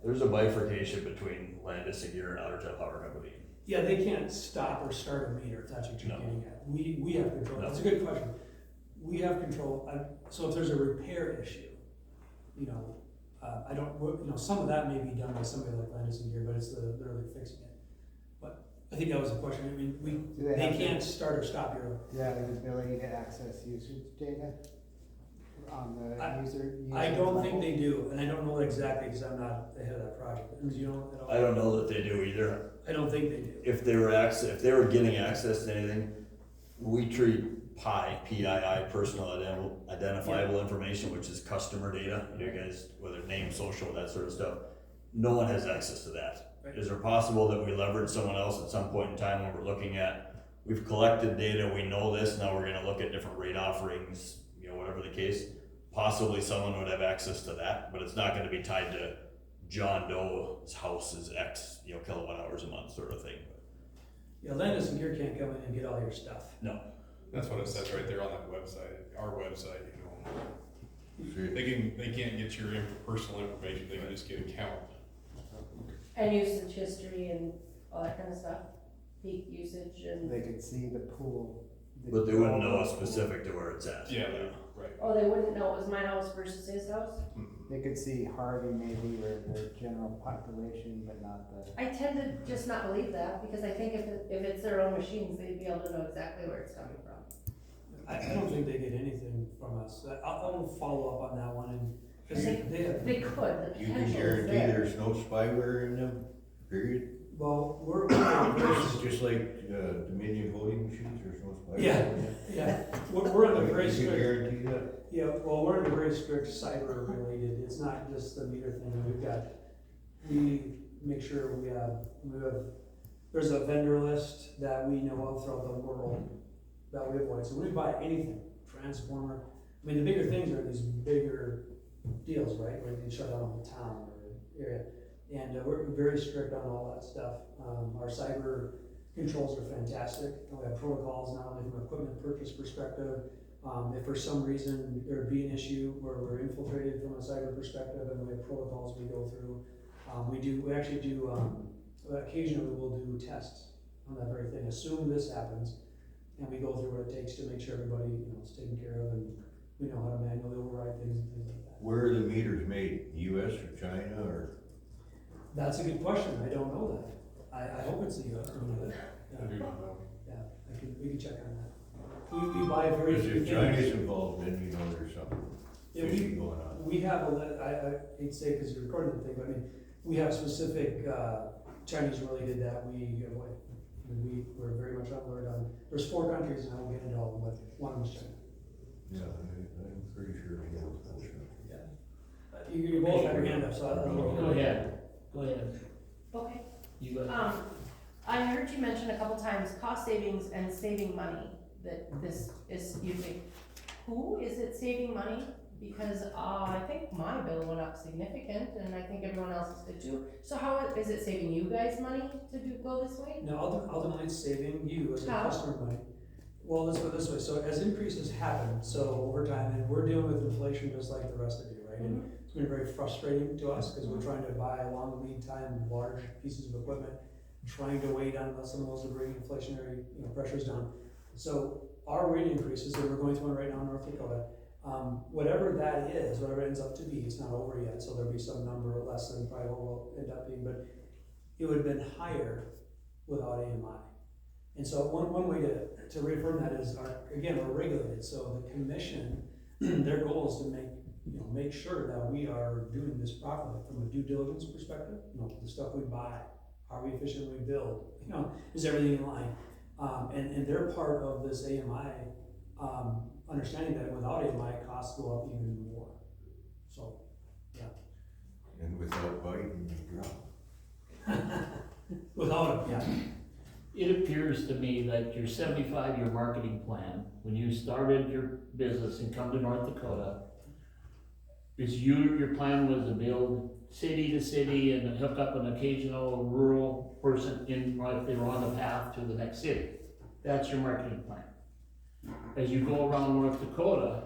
There's a bifurcation between Landis and Gear and Ottertail Power Company. yeah, they can't stop or start a meter, if that's what you're No. getting at. We have control, No. that's a good question. We have control, so if there's a repair issue, I don't, some of that may be done by somebody like Landis and Gear, but it's they're fixing it. But I think that was the question, I mean, they can't start or stop your. Do they have the ability to access usage data on the user? I don't think they do, and I don't know exactly, because I'm not the head of that project, and you know at all? I don't know that they do either. I don't think they do. If they were getting access to anything, we treat PII, personal identifiable information, which is customer data. You guys, whether name, social, that sort of stuff. No one has access to that. Right. Is there possible that we leverage someone else at some point in time when we're looking at, we've collected data, we know this, now we're gonna look at different rate offerings, whatever the case. Possibly someone would have access to that, but it's not gonna be tied to John Doe's house is X, kilowatt hours a month sort of thing. Yeah, Landis and Gear can't come in and get all your stuff. No. That's what it says right there on that website, our website, They can't get your personal information, they can just get a count. And usage history and all that kind of stuff? Peak usage and, They could see the pool. But they wouldn't know specific to where it's at. Yeah, right. oh, they wouldn't know it was my house versus his house? They could see Harvey maybe, or the general population, but not the. I tend to just not believe that, because I think if it's their own machines, they'd be able to know exactly where it's coming from. I don't think they get anything from us. I'll follow up on that one, and, cause they have. They could, the You can potential is guarantee there. there's no spyware in them, period? Well, we're This is just like, Dominion voting machines, there's no spyware in them? yeah, we're under very You can strict, guarantee that? yeah, well, we're under very strict cyber related, it's not just the meter thing, we make sure we have, there's a vendor list that we know of throughout the world that we avoid, so when we buy anything, transformer, the bigger things are these bigger deals, right, where you can shut down a whole town or area. And we're very strict on all that stuff. Our cyber controls are fantastic. We have protocols not only from an equipment purchase perspective. If for some reason there'd be an issue where we're infiltrated from a cyber perspective, and we have protocols we go through. We actually do, occasionally we'll do tests on that very thing. Assume this happens, and we go through what it takes to make sure everybody, is taken care of, and we know how to manually override things and things like that. Where are the meters made, US or China, or? That's a good question. I don't know that. I hope it's the US. I do not know. Yeah, we can check on that. We buy very Because few if China's things. involved, then there's something Yeah, fishy going on. we have I hate to say because you're recording the thing, but we have specific Chinese related that we avoid. we're very much alert on, there's 4 countries, and I won't get into all of them, but one of them is China. Yeah, I'm pretty sure he knows that. You both have your hand up, so I don't know. Go ahead, go ahead. Okay. You go ahead. I heard you mention a couple times cost savings and saving money, that this is using. Who is it saving money? Because, I think my bill went up significant, and I think everyone else's did too. So how is it saving you guys money to go this way? No, ultimately it's saving you as a How? customer money. Well, let's put it this way, so as increases happen, so over time, and we're dealing with inflation just like the rest of you, right? And it's been very frustrating to us, because we're trying to buy long lead time, large pieces of equipment, trying to wait on some of those to bring inflationary, pressures down. So our rate increases that we're going through right now in North Dakota, whatever that is, whatever it ends up to be, it's not over yet, so there'll be some number less than probably what will end up being, but it would have been higher without AMI. And so one way to reaffirm that is, again, we're regulated, so the commission, their goal is to make sure that we are doing this properly from a due diligence perspective, the stuff we buy, how we efficiently build, is everything in line? And they're part of this AMI, understanding that without AMI, costs go up even more. So, yeah. And without Biden, you drop. Without it, yeah. It appears to me that your 75-year marketing plan, when you started your business and come to North Dakota, is your plan was to build city to city and hook up an occasional rural person in, if they were on the path to the next city. That's your marketing plan. As you go around North Dakota,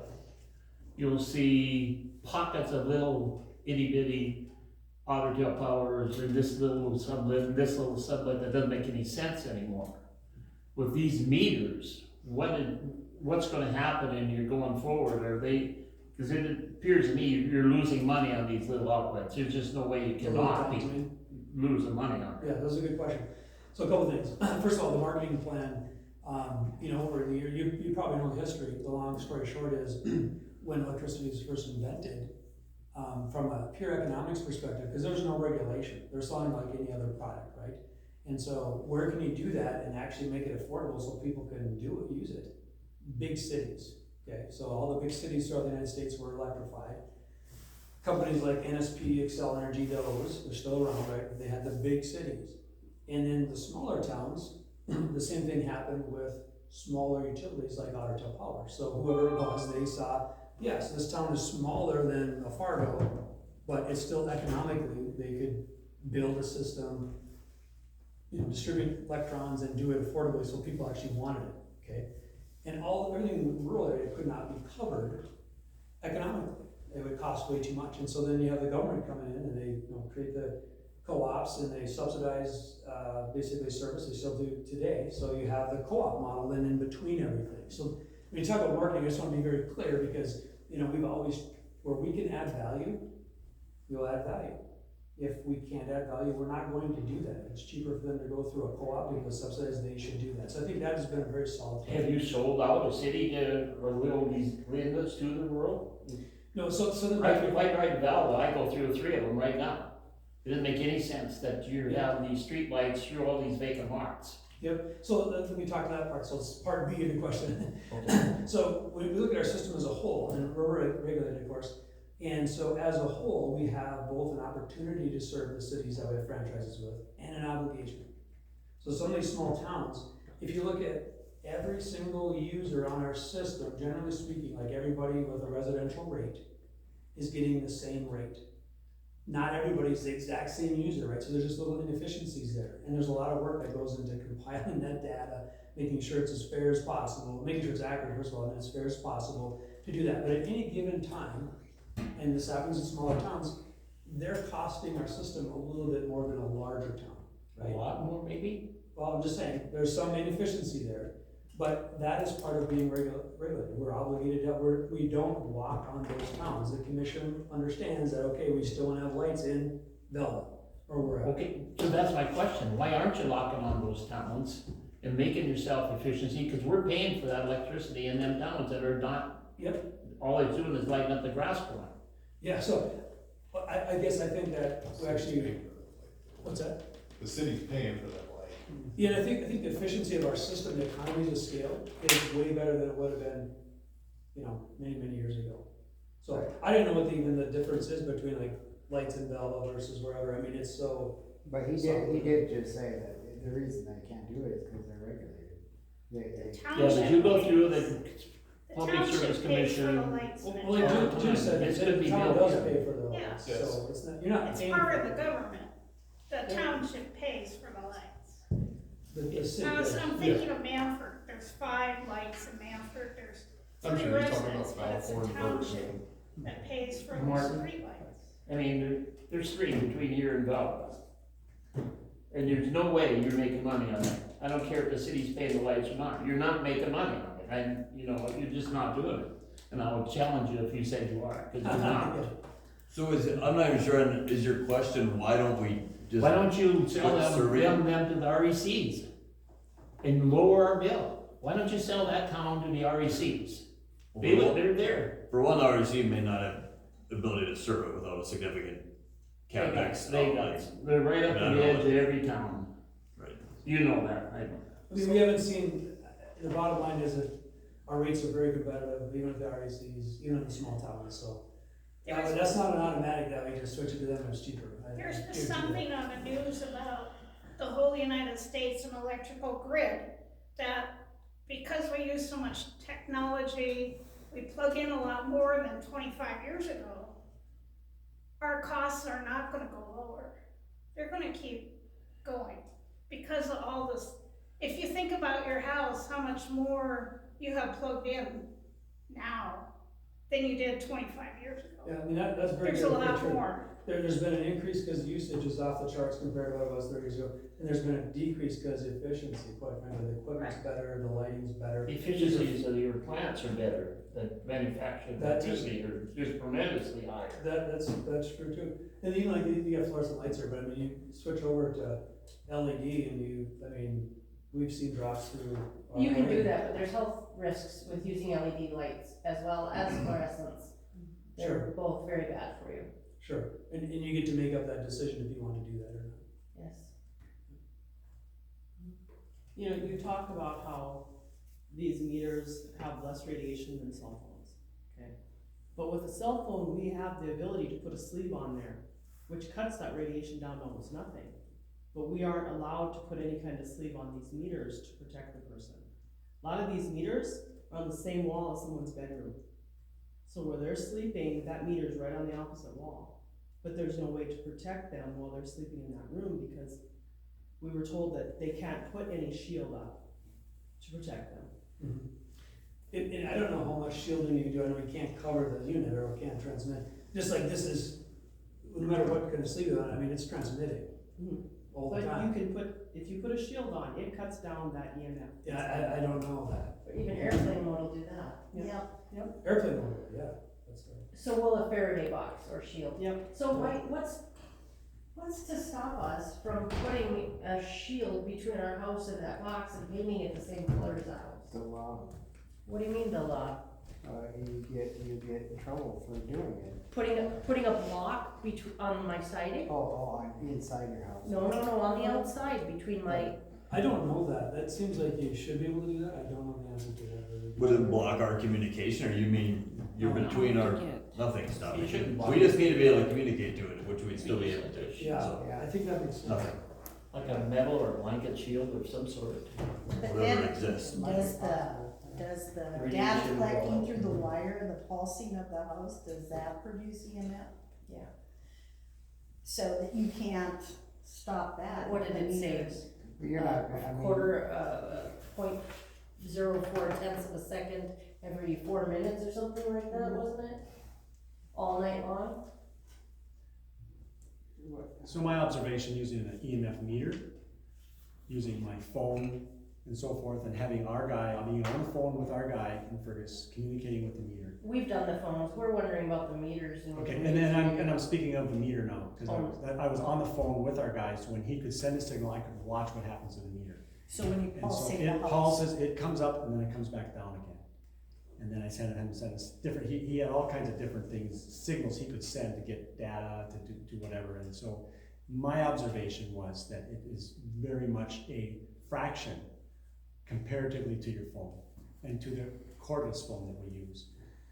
you'll see pockets of little itty bitty Ottertail Powers and this little sublet and this little sublet that doesn't make any sense anymore. With these meters, what's gonna happen and you're going forward? Are they, because it appears to me you're losing money on these little outlets. There's just no way you cannot be losing money on it. Yeah, that's a good question. So a couple things. First of all, the marketing plan, over the year, you probably know the history. The long story short is when electricity was first invented, from a pure economics perspective, because there's no regulation. They're selling like any other product, right? And so where can you do that and actually make it affordable so people can use it? Big cities, okay? So all the big cities throughout the United States were electrified. Companies like NSP, Xcel Energy, they're still around, right? They had the big cities. And then the smaller towns, the same thing happened with smaller utilities like Ottertail Power. So whoever it was, they saw, yes, this town is smaller than a Fargo, but it's still economically, they could build a system, distribute electrons and do it affordably so people actually wanted it, okay? And everything in the rural area could not be covered economically. It would cost way too much. And so then you have the government coming in and they create the co-ops and they subsidize basically service, they still do today. So you have the co-op model then in between everything. So when you talk about marketing, I just want to be very clear because we've always, where we can add value, we'll add value. If we can't add value, we're not going to do that. It's cheaper for them to go through a co-op because subsidized, they should do that. So I think that has been a very solid thing. Have you sold out a city or will these windows to the rural? No, so then right in Valva, I go through 3 of them right now. It doesn't make any sense that you have these street lights through all these vacant lots. Yep, so let me talk to that part, so it's part B of the question. Okay. So when we look at our system as a whole, and we're regulated, of course, and so as a whole, we have both an opportunity to serve the cities that we have franchises with, and an obligation. So some of these small towns, if you look at every single user on our system, generally speaking, like everybody with a residential rate, is getting the same rate. Not everybody's the exact same user, right? So there's just little inefficiencies there. And there's a lot of work that goes into compiling that data, making sure it's as fair as possible, making sure it's accurate, first of all, and as fair as possible to do that. But at any given time, and this happens in smaller towns, they're costing our system a little bit more than a larger town, right? A lot more, maybe? Well, I'm just saying, there's some inefficiency there, but that is part of being regulated. We're obligated to, we don't walk on those towns. The commission understands that, okay, we still want to have lights in Velva or wherever. Okay, so that's my question. Why aren't you locking on those towns and making yourself efficiency? Because we're paying for that electricity in them towns that are not, all they're doing is lighting up the grass for them. Yeah, so I guess I think that we actually, what's that? The city's paying for that light. Yeah, and I think the efficiency of our system, the economies of scale, is way better than it would have been, you know, many, many years ago. So I didn't know what even the difference is between like lights in Belleville versus wherever. I mean, it's so. But he did just say that the reason they can't do it is because they're regulated. They, Yeah, but you go through the The Public township Service pays for the Commission. lights. and Well, like Jim said, It's the gonna be town built does in. pay for the Yeah. lights, Yes. so it's not, you're not It's paying part for of the it. government. The township pays for the lights. The city Now, does. so I'm thinking of Manford, there's 5 lights in Manford, there's I'm 3 sure he's talking residents, about but it's the Falford, township that pays for the Martin. street lights. I mean, there's 3 between here and Valpa. And there's no way you're making money on it. I don't care if the city's paying the lights or not, you're not making money on it, and, you know, you're just not doing it. And I would challenge you if you said you are, cause you're not. So is it, I'm not even sure, is your question, why don't we just? Why don't you sell put survey- them to the RECs and lower our bill? Why don't you sell that town to the RECs? They're there. For one, the REC may not have the ability to serve it without a significant CapEx. They got, they're right up to the edge of every town. Right. You know that, I know. I mean, we haven't seen, the bottom line is that our rates are very competitive, even with the RECs, even in the small towns, so. Yeah, but that's not an automatic that we just switch it to them, it's cheaper. There's just something on the news about the whole United States and electrical grid, that because we use so much technology, we plug in a lot more than 25 years ago, our costs are not gonna go lower. They're gonna keep going because of all this. If you think about your house, how much more you have plugged in now than you did 25 years ago. Yeah, I mean, that's very There's good. a lot picture. more. There's been an increase because usage is off the charts compared to what it was 30 years ago. And there's been a decrease because efficiency, quite frankly, the equipment's better, the lighting's better. The efficiencies of your plants are better, the manufactured That too. electricity are just tremendously higher. That's true too. And even like, you got fluorescent lights there, but I mean, you switch over to LED and we've seen drops through. You can do that, but there's health risks with using LED lights as well as fluorescents. They're Sure. both very bad for you. Sure, and you get to make up that decision if you want to do that or not. Yes. You know, you talk about how these meters have less radiation than cell phones, okay? But with a cell phone, we have the ability to put a sleeve on there, which cuts that radiation down to almost nothing. But we aren't allowed to put any kind of sleeve on these meters to protect the person. A lot of these meters are on the same wall as someone's bedroom. So where they're sleeping, that meter's right on the opposite wall. But there's no way to protect them while they're sleeping in that room because we were told that they can't put any shield up to protect them. And I don't know how much shielding you can do. I know you can't cover the unit or it can't transmit. Just like this is, no matter what kind of sleeve you're on, I mean, it's transmitting all the But time. you can put, if you put a shield on, it cuts down that EMF. Yeah, I don't know that. Or even airplane mode will do that. Yep. Airplane mode, yeah, that's right. So will a Faraday box or shield. Yep. So what's to stop us from putting a shield between our house and that box and painting it the same color as the house? the law, What do you mean the law? you get in trouble for doing it. Putting a block on my siding? On inside your house. No, on the outside between my, I don't know that. That seems like you should be able to do that. I don't know the answer to that. Really. Would it block our communication, or you mean you're between our, nothing's stopping You shouldn't it? block We just need to be able to communicate to it, which we'd still be able to. Yeah, So, I think that makes sense. nothing, Like a metal or blanket shield of some sort. But whatever then, exists. does the data Radiation collecting will- through the wire and the pulsing of the house, does that produce EMF? yeah. So that you can't stop that? What did it say? But you're not, I mean. Quarter, 0.04 tenths of a second every 4 minutes or something like that, wasn't it? All night long? So my observation using an EMF meter, using my phone and so forth, and having our guy, being on the phone with our guy in Fergus, communicating with the meter. We've done the phones, we're wondering about the meters and. Okay, and then I'm speaking of the meter now, because I was on the phone with our guy, so when he could send a signal, I could watch what happens to the meter. So when you And so pulsate the it house? pulses, it comes up and then it comes back down again. And then I sent him different, he had all kinds of different things, signals he could send to get data, to do whatever, and so My observation was that it is very much a fraction comparatively to your phone and to the cordless phone that we use,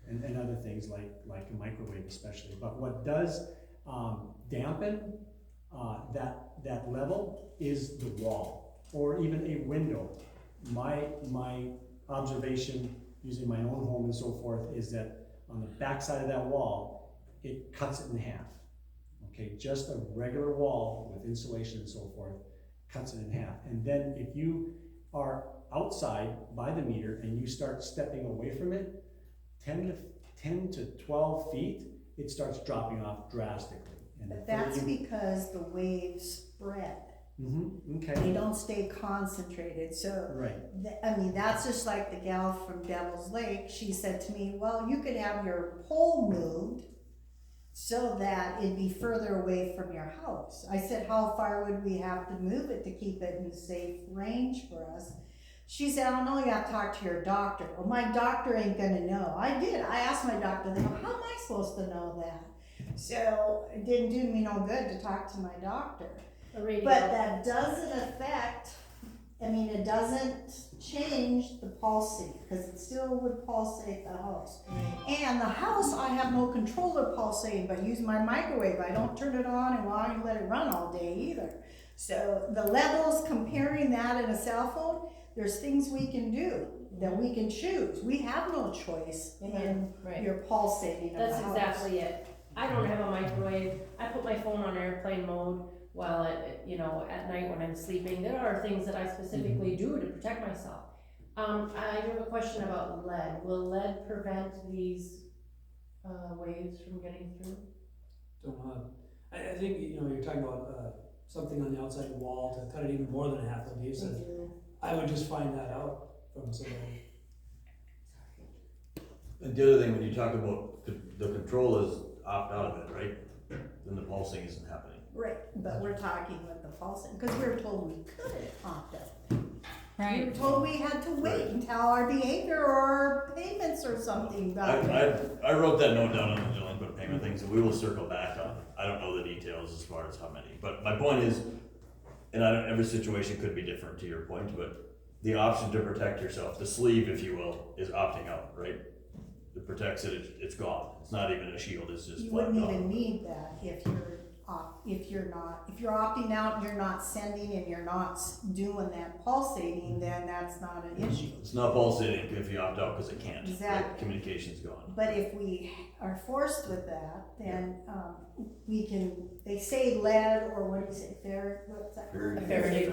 and other things like a microwave especially. But what does dampen that level is the wall, or even a window. My observation, using my own home and so forth, is that on the back side of that wall, it cuts it in half. Okay, just a regular wall with insulation and so forth cuts it in half. And then if you are outside by the meter and you start stepping away from it, 10 to 12 feet, it starts dropping off drastically. And But that's because the waves spread. Okay. They don't stay concentrated, so. Right. I mean, that's just like the gal from Devil's Lake. She said to me, well, you could have your pole moved so that it'd be further away from your house. I said, how far would we have to move it to keep it in safe range for us? She said, I don't know, you have to talk to your doctor. Well, my doctor ain't gonna know. I did. I asked my doctor, they go, how am I supposed to know that? So it didn't do me no good to talk to my doctor. But that doesn't affect, I mean, it doesn't change the pulsing, because it still would pulsate the house. And the house, I have no controller pulsating, but use my microwave. I don't turn it on and well, you let it run all day either. So the levels, comparing that in a cell phone, there's things we can do that we can choose. We have no choice in your pulsating of the That's house. exactly it. I don't have a microwave. I put my phone on airplane mode while at night when I'm sleeping. There are things that I specifically do to protect myself. I have a question about lead. Will lead prevent these waves from getting through? Don't know. I think, you're talking about something on the outside wall to cut it even more than a half, like Dave says. I would just find that out from somebody. And the other thing, when you talk about the control is opt out of it, right? Then the pulsing isn't happening. Right, but we're talking with the pulsing, because we were told we couldn't opt out. We were told we had to wait until our behavior or our payments or something got there. I wrote that note down on the delinquent payment things, and we will circle back on it. I don't know the details as far as how many, but my point is, and every situation could be different to your point, but the option to protect yourself, the sleeve, if you will, is opting out, right? It protects it, it's gone. It's not even a shield, it's just You flat wouldn't gone. even need that if you're opting out and you're not sending and you're not doing that pulsating, then that's not an issue. It's not pulsating if you opt out because it can't. Exactly. Right? Communication's gone. But if we are forced with that, then we can, they say lead, or what do you say, what's that? Faraday.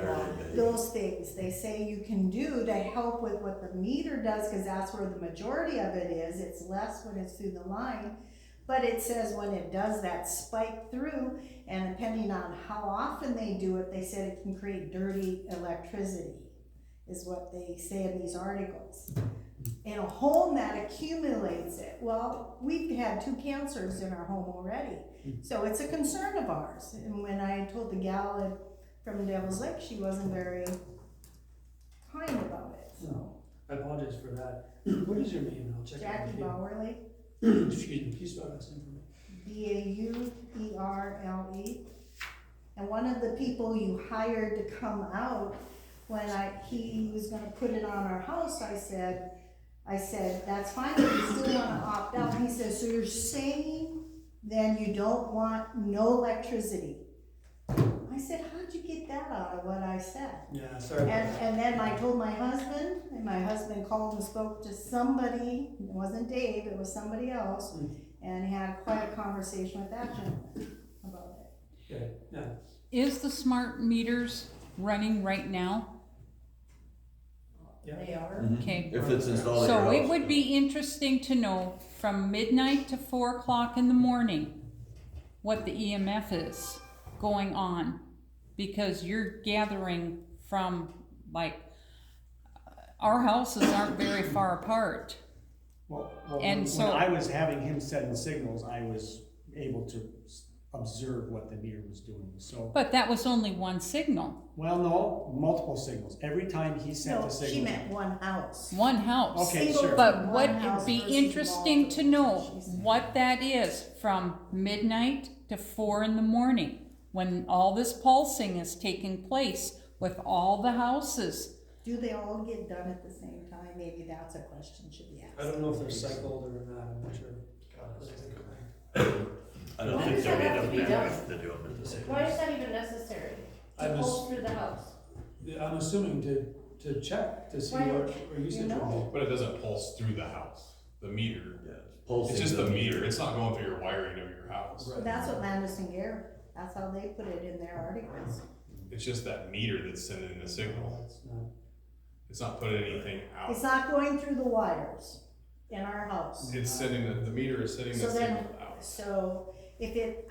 Those things they say you can do to help with what the meter does, because that's where the majority of it is. It's less when it's through the line, but it says when it does that spike through, and depending on how often they do it, they said it can create dirty electricity, is what they say in these articles. In a home that accumulates it, well, we've had 2 cancers in our home already, so it's a concern of ours. And when I told the gal from Devil's Lake, she wasn't very kind about it, so. I apologize for that. What is your name? I'll check it out. Jackie Bowerly, Excuse me, can you spell that name for me? Bauerle. And one of the people you hired to come out, when he was gonna put it on our house, I said, that's fine, but you still wanna opt out. And he says, so you're saying then you don't want no electricity? I said, how'd you get that out of what I said? Yeah, sorry. And then I told my husband, and my husband called and spoke to somebody, it wasn't Dave, it was somebody else, and had quite a conversation with that gentleman about it. Okay, yeah. Is the smart meters running right now? Yeah. They are. Okay. If it's installed at your So it house. would be interesting to know from midnight to 4 o'clock in the morning what the EMF is going on, because you're gathering from, like, our houses aren't very far apart. Well, And when so- I was having him send signals, I was able to observe what the meter was doing, so. But that was only one signal, Well, no, multiple signals. Every time he sent No, a she signal. meant one house. one house. Okay, Single sure. But one would house it be versus interesting to multiple, know she said. what that is from midnight to 4 in the morning? when all this pulsing is taking place with all the houses. Do they all get done at the same time? Maybe that's a question should be asked. I don't know if they're cycled or not, I'm not sure. I don't Why think does they'll that be have to enough be done? bandwidth to do them at the same Why time. is that even necessary? I To was- pulse through the house? Yeah, I'm assuming to check, to see Why what don't our usage you would know? be. But it doesn't pulse through the house, the meter. Yeah, pulsing It's just the meter, it's not going through your wiring of your house. Right. That's what Landis and Gare, that's how they put it in their articles. It's just that meter that's sending the signal. It's not. It's not putting anything out. It's not going through the wires in our house. It's sending the meter is sending the So then- signal out. So if it,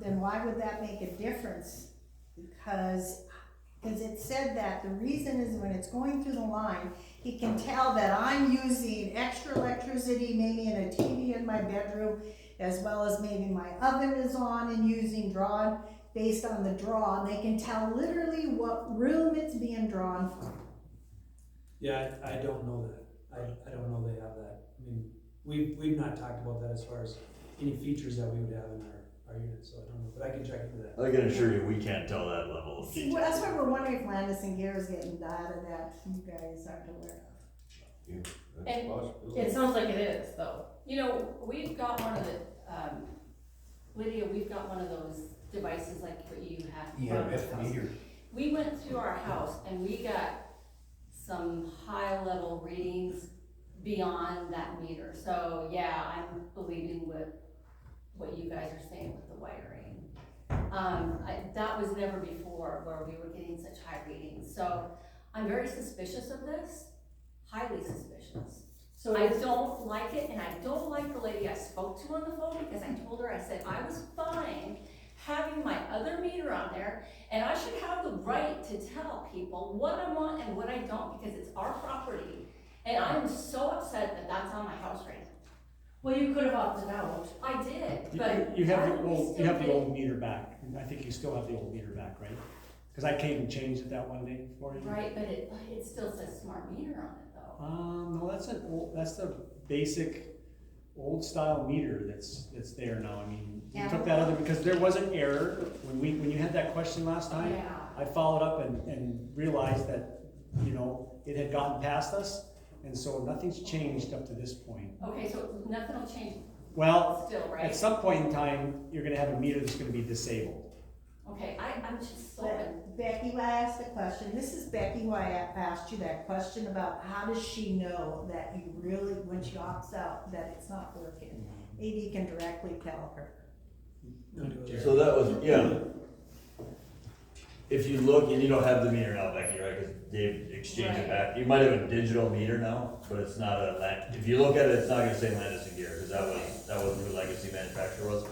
then why would that make a difference? Because it said that the reason is when it's going through the line, he can tell that I'm using extra electricity, maybe in a TV in my bedroom, as well as maybe my oven is on and using drawn, based on the draw, they can tell literally what room it's being drawn from. Yeah, I don't know that. I don't know they have that. I mean, we've not talked about that as far as any features that we would have in our unit, so I don't know, but I can check into that. I can assure you, we can't tell that level of See, detail. well, that's why we're wondering if Landis and Gare is getting data that you guys aren't aware of. Yeah, that's And a possibility. It sounds like it is, though. You know, we've got one of the, Lydia, we've got one of those devices like what you have. EMF meter. We went through our house and we got some high level readings beyond that meter. So yeah, I'm believing what you guys are saying with the wiring. That was never before where we were getting such high readings. So I'm very suspicious of this, highly suspicious. So I don't like it, and I don't like the lady I spoke to on the phone, because I told her, I said, I was fine having my other meter on there, and I should have the right to tell people what I want and what I don't, because it's our property. And I'm so upset that that's on my house right now. Well, you could have opted out. I did, You- but. You have why the would we old, you still have the get- old meter back, and I think you still have the old meter back, right? Cause I came and changed it that one day for you. Right, but it still says smart meter on it though. No, that's the basic old style meter that's there now. I mean, you took that other, because there was an error when you had that question last time. Yeah. I followed up and realized that, you know, it had gotten past us, and so nothing's changed up to this point. Okay, so nothing will change Well, still, right? at some point in time, you're gonna have a meter that's gonna be disabled. Okay, I'm just so. But Becky, why I asked the question, this is Becky, why I asked you that question about how does she know that you really, when she opts out, that it's not working? Maybe you can directly tell her. So that was, yeah. If you look, and you don't have the meter now, Becky, right, cause Dave exchanged it back, you might have a digital meter now, but it's not if you look at it, it's not gonna say Landis and Gear, cause that was who legacy manufacturer was.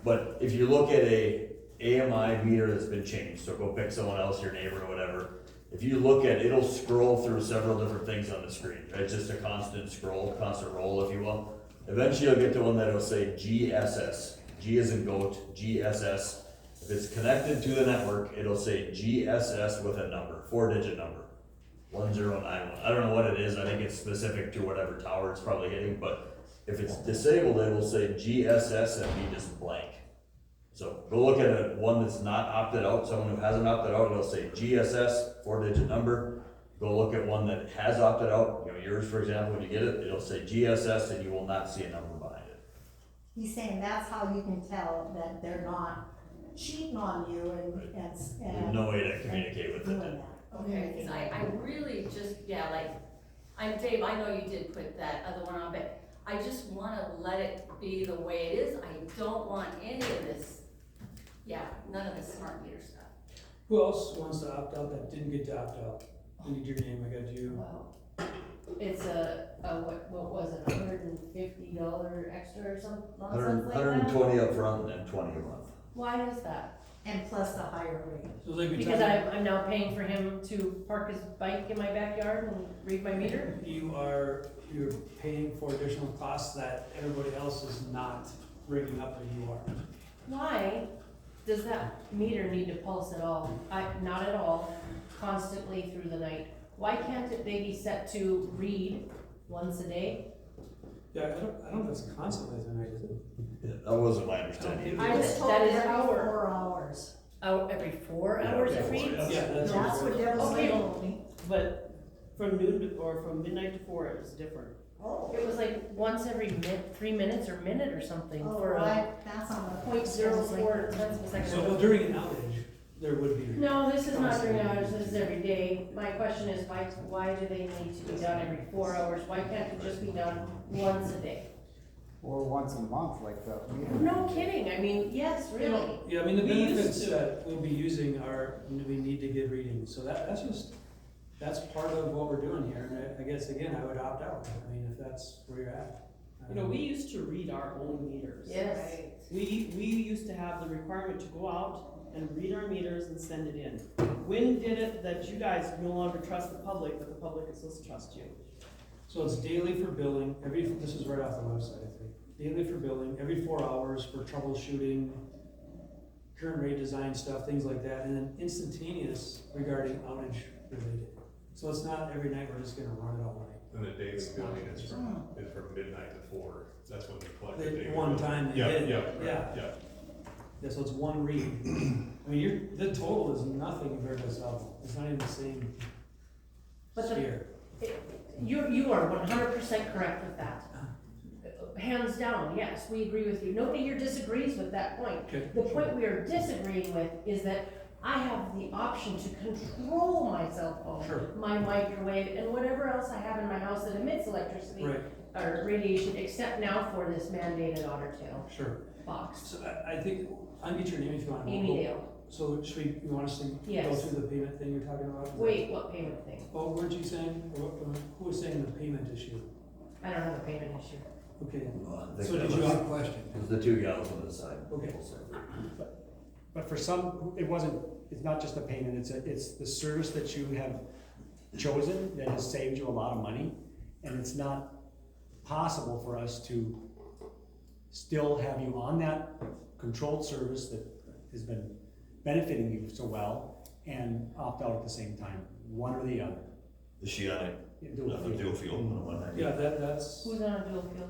But if you look at a AMI meter that's been changed, so go pick someone else, your neighbor or whatever, if you look at it, it'll scroll through several different things on the screen, right? It's just a constant scroll, constant roll, if you will. Eventually you'll get to one that'll say GSS, G as in goat, GSS. If it's connected to the network, it'll say GSS with a number, 4-digit number, 1091. I don't know what it is, I think it's specific to whatever tower it's probably hitting, but if it's disabled, it will say GSS and be just blank. So go look at one that's not opted out, someone who hasn't opted out, it'll say GSS, 4-digit number. Go look at one that has opted out, you know, yours for example, when you get it, it'll say GSS and you will not see a number behind it. He's saying that's how you can tell that they're not cheating on you There's and. no way to communicate with doing it. that. Okay, cause I really just, yeah, like, Dave, I know you did put that other one on, but I just wanna let it be the way it is. I don't want any of this, yeah, none of this smart meter stuff. Who else wants to opt out that didn't get to opt out? I need your name, I got you. Wow. It's what was it, $150 extra or something, nonsense like that? 120 up front and then 20 a month. Why is that? And plus the higher rate. So like we Because talked- I'm now paying for him to park his bike in my backyard and read my meter? You're paying for additional costs that everybody else is not rigging up as you are. Why does that meter need to pulse at all? Not at all, constantly through the night. Why can't they be set to read once a day? Yeah, I don't know if it's constantly tonight, is it? Yeah, that wasn't my understanding. I was told That is every our- 4 hours. out every 4 hours it reads? Yeah, that's. That's what Deb was Okay. told me. But from noon to, or from midnight to 4, it was different. Oh. It was like once every 3 minutes or minute or something Oh, for a right, that's on the. 0.04 cents a second. So, well, during an outage, there would be. No, this is not during hours, this is every day. My question is, why do they need to be done every 4 hours? Why can't it just be done once a day? Or once a month, like the meter. No kidding, I mean, yes, really. Yeah, I mean, the We used benefits to- that we'll be using are, we need to get readings, so that's just, that's part of what we're doing here, and I guess, again, I would opt out, I mean, if that's where you're at. You know, we used to read our own meters. Yes. We used to have the requirement to go out and read our meters and send it in. When did it that you guys no longer trust the public, but the public is supposed to trust you? So it's daily for billing, this is right off the website, I think. Daily for billing, every 4 hours for troubleshooting, current rate design stuff, things like that, and then instantaneous regarding outage related. So it's not every night we're just gonna run it all night. And the daily billing is from midnight to 4, that's when they collect the They- daily. one bill. time they Yeah, hit it. yeah, right, Yeah. yeah. Yeah, so it's one read. I mean, the total is nothing compared to this level, it's not even the same But the- sphere. You are 100% correct with that. Hands down, yes, we agree with you. Nobody here disagrees with that point. Okay. The point we are disagreeing with is that I have the option to control my cell phone, Sure. my microwave, and whatever else I have in my house that emits electricity Right, or radiation, except now for this mandated Ottertail sure. box. So I think, I'll get your name if you want. Amy Dale. So should we, you want us to go Yes. through the payment thing you're talking about? Wait, what payment thing? Oh, weren't you saying, who was saying the payment issue? I don't have a payment issue. Okay, I so think did that you, was- Good question. It was the 2 gals on the side. Okay. But for some, it wasn't, it's not just the payment, it's the service that you have chosen that has saved you a lot of money. And it's not possible for us to still have you on that controlled service that has been benefiting you so well and opt out at the same time, one or the other. Is she on it? Dual Nothing fuel. dual fuel on the one. Yeah, that's Who's on a dual fuel?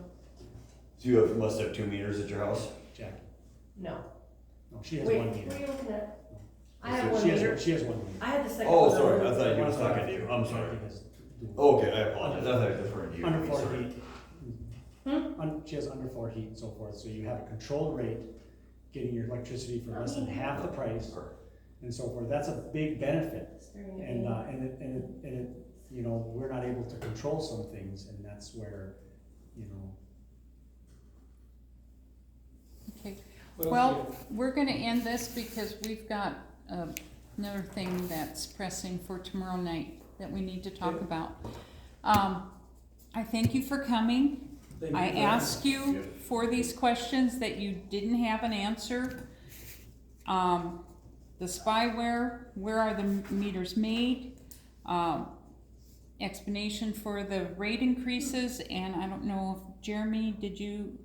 So you must have 2 meters at your house? Jackie. No. No, she has Wait, one what are meter. you looking at? I Is have it- one She meter. has one meter. I had the second Oh, one. sorry, I thought you was talking to you, I'm sorry. Jackie has dual. Oh, okay, I apologize, I thought you were referring to you. Under floor Sorry. heat. She has underfloor heat and so forth, so you have a controlled rate, getting your electricity for less than half the price and so forth. That's a big benefit. And it, you know, we're not able to control some things, and that's where, you know. Okay, What else do you well, we're gonna end this because we've got another thing that's pressing for tomorrow night that we need to talk Okay. about. I thank you for coming. Thank I you for- asked you for these questions that you didn't have an answer. The spyware, where are the meters made? Explanation for the rate increases, and I don't know if, Jeremy, did you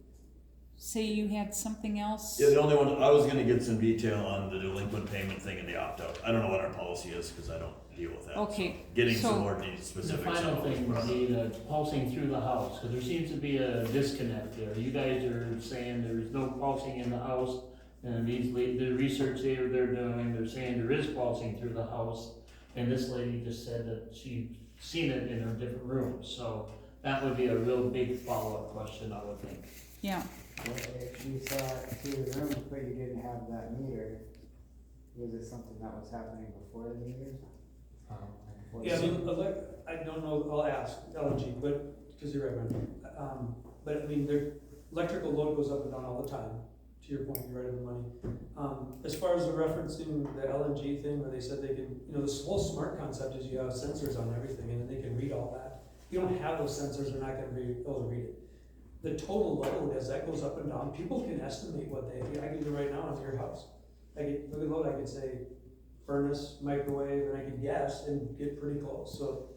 say you had something else? Yeah, the only one, I was gonna get some detail on the delinquent payment thing and the opt-out. I don't know what our policy is, cause I don't deal with that. so Okay, Getting so- some more The specifics final on thing those. would be the pulsing through the house, because there seems to be a disconnect there. You guys are saying there's no pulsing in the house, and the research they're doing, they're saying there is pulsing through the house. And this lady just said that she'd seen it in her different rooms, so that would be a real big follow-up question, I would think. Yeah, Well, if you saw it through the rooms, but you didn't have that meter, was it something that was happening before the meters? Before Yeah, I the- mean, I don't know, I'll ask LNG, but, cause you're right, man. But I mean, their electrical load goes up and down all the time, to your point, you're right on the money. As far as the referencing the LNG thing, where they said they can, you know, this whole smart concept is you have sensors on everything, and then they can read all that. If you don't have those sensors, they're not gonna be able to read it. The total load, as that goes up and down, people can estimate what they, I can do right now in your house. I get, look at load, I could say furnace, microwave, and I could guess and get pretty close, so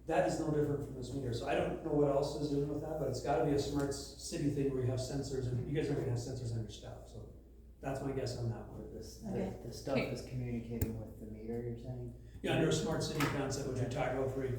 that is no different from this meter. So I don't know what else is in with that, but it's gotta be a smart city thing where you have sensors, and you guys are gonna have sensors on your stuff, so that's my guess on that one. Okay. The stuff is communicating with the meter, you're saying? Yeah, under a smart city concept, which we talked about free,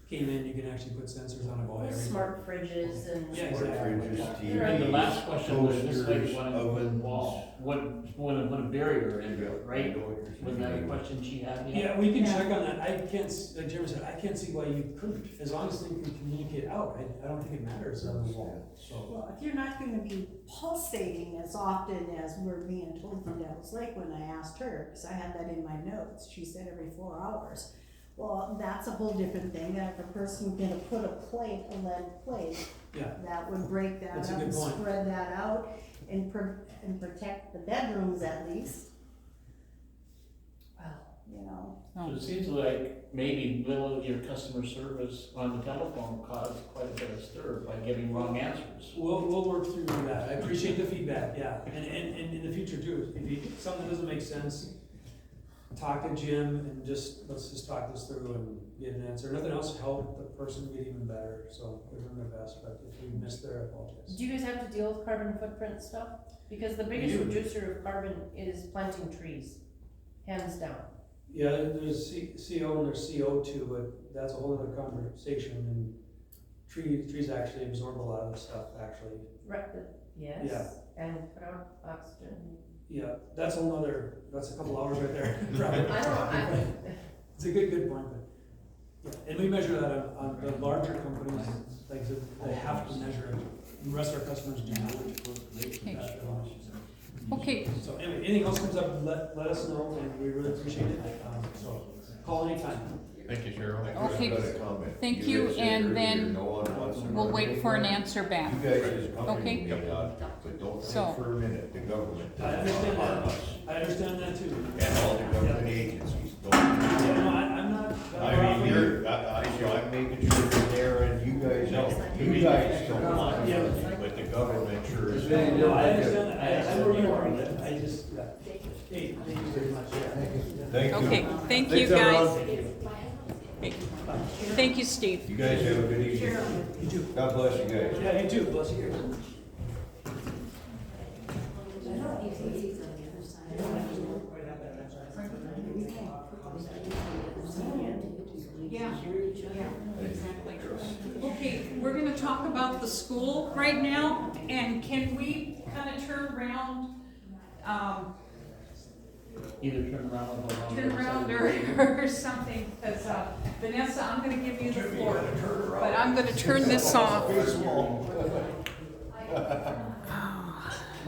came in, you can actually put sensors on about everything. Smart fridges and. Yeah, Smart exactly. fridges, And the TVs, last question was this lady toasters, wanted to put a ovens. wall, put a barrier in it, right? Was that a question she had? Yeah, we can check on that. I can't, like Jeremy said, I can't see why you couldn't, as long as they can communicate out. I don't think it matters on the wall, so. Well, if you're not gonna be pulsating as often as we're being told from Devil's Lake when I asked her, cause I had that in my notes, she said every 4 hours. Well, that's a whole different thing, that if a person gonna put a lead plate, Yeah. that would break that That's a up good and point. spread that out and protect the bedrooms at least, Wow. you know. So it seems like maybe little of your customer service on the telephone caused quite a bit of stir by giving wrong answers. We'll work through that. I appreciate the feedback, yeah. And in the future too, if you, something doesn't make sense, talk to Jim and let's just talk this through and get an answer. Nothing else, help the person get even better, so they're doing their best, but if we missed there, I apologize. Do you guys have to deal with carbon footprint stuff? Because the biggest do. reducer of carbon is planting trees, hands down. Yeah, there's CO and there's CO2, but that's a whole other conversation, and trees actually absorb a lot of the stuff, actually. Right, yes. Yeah. And put out oxygen. Yeah, that's a couple hours right there, probably. I don't, It's a good point, but, yeah, and we measure that on the larger companies, like, I said, they have to measure it, the rest of our customers do not. Okay, So anyway, anything else comes up, let us know, and we really appreciate it, so, call anytime. Thank you, Cheryl. Okay, I've got a comment. thank had you, said and earlier, then no one wants to we'll run wait for an anymore. answer back. You guys as a company Okay. may not, but don't So- think for a minute the government I does understand not harm that, us. I understand that too. And all the government agencies don't. Yeah, no, I'm not. I mean, I'm making sure you're there and you guys don't want Yeah. it, but the government sure is. No, I understand that, I know where you are, but I just, yeah. Hey, thank you very much, yeah. Thank you. Okay, thank you Thanks, everyone. guys. Thank you, Steve. You guys have a good evening. You too. God bless you guys. Yeah, you too, bless you. Yeah, exactly. Okay, we're gonna talk about the school right now, and can we kind of turn around, Either turn around or go on. turn around or something, because Vanessa, I'm gonna give you the floor, but I'm gonna turn this off.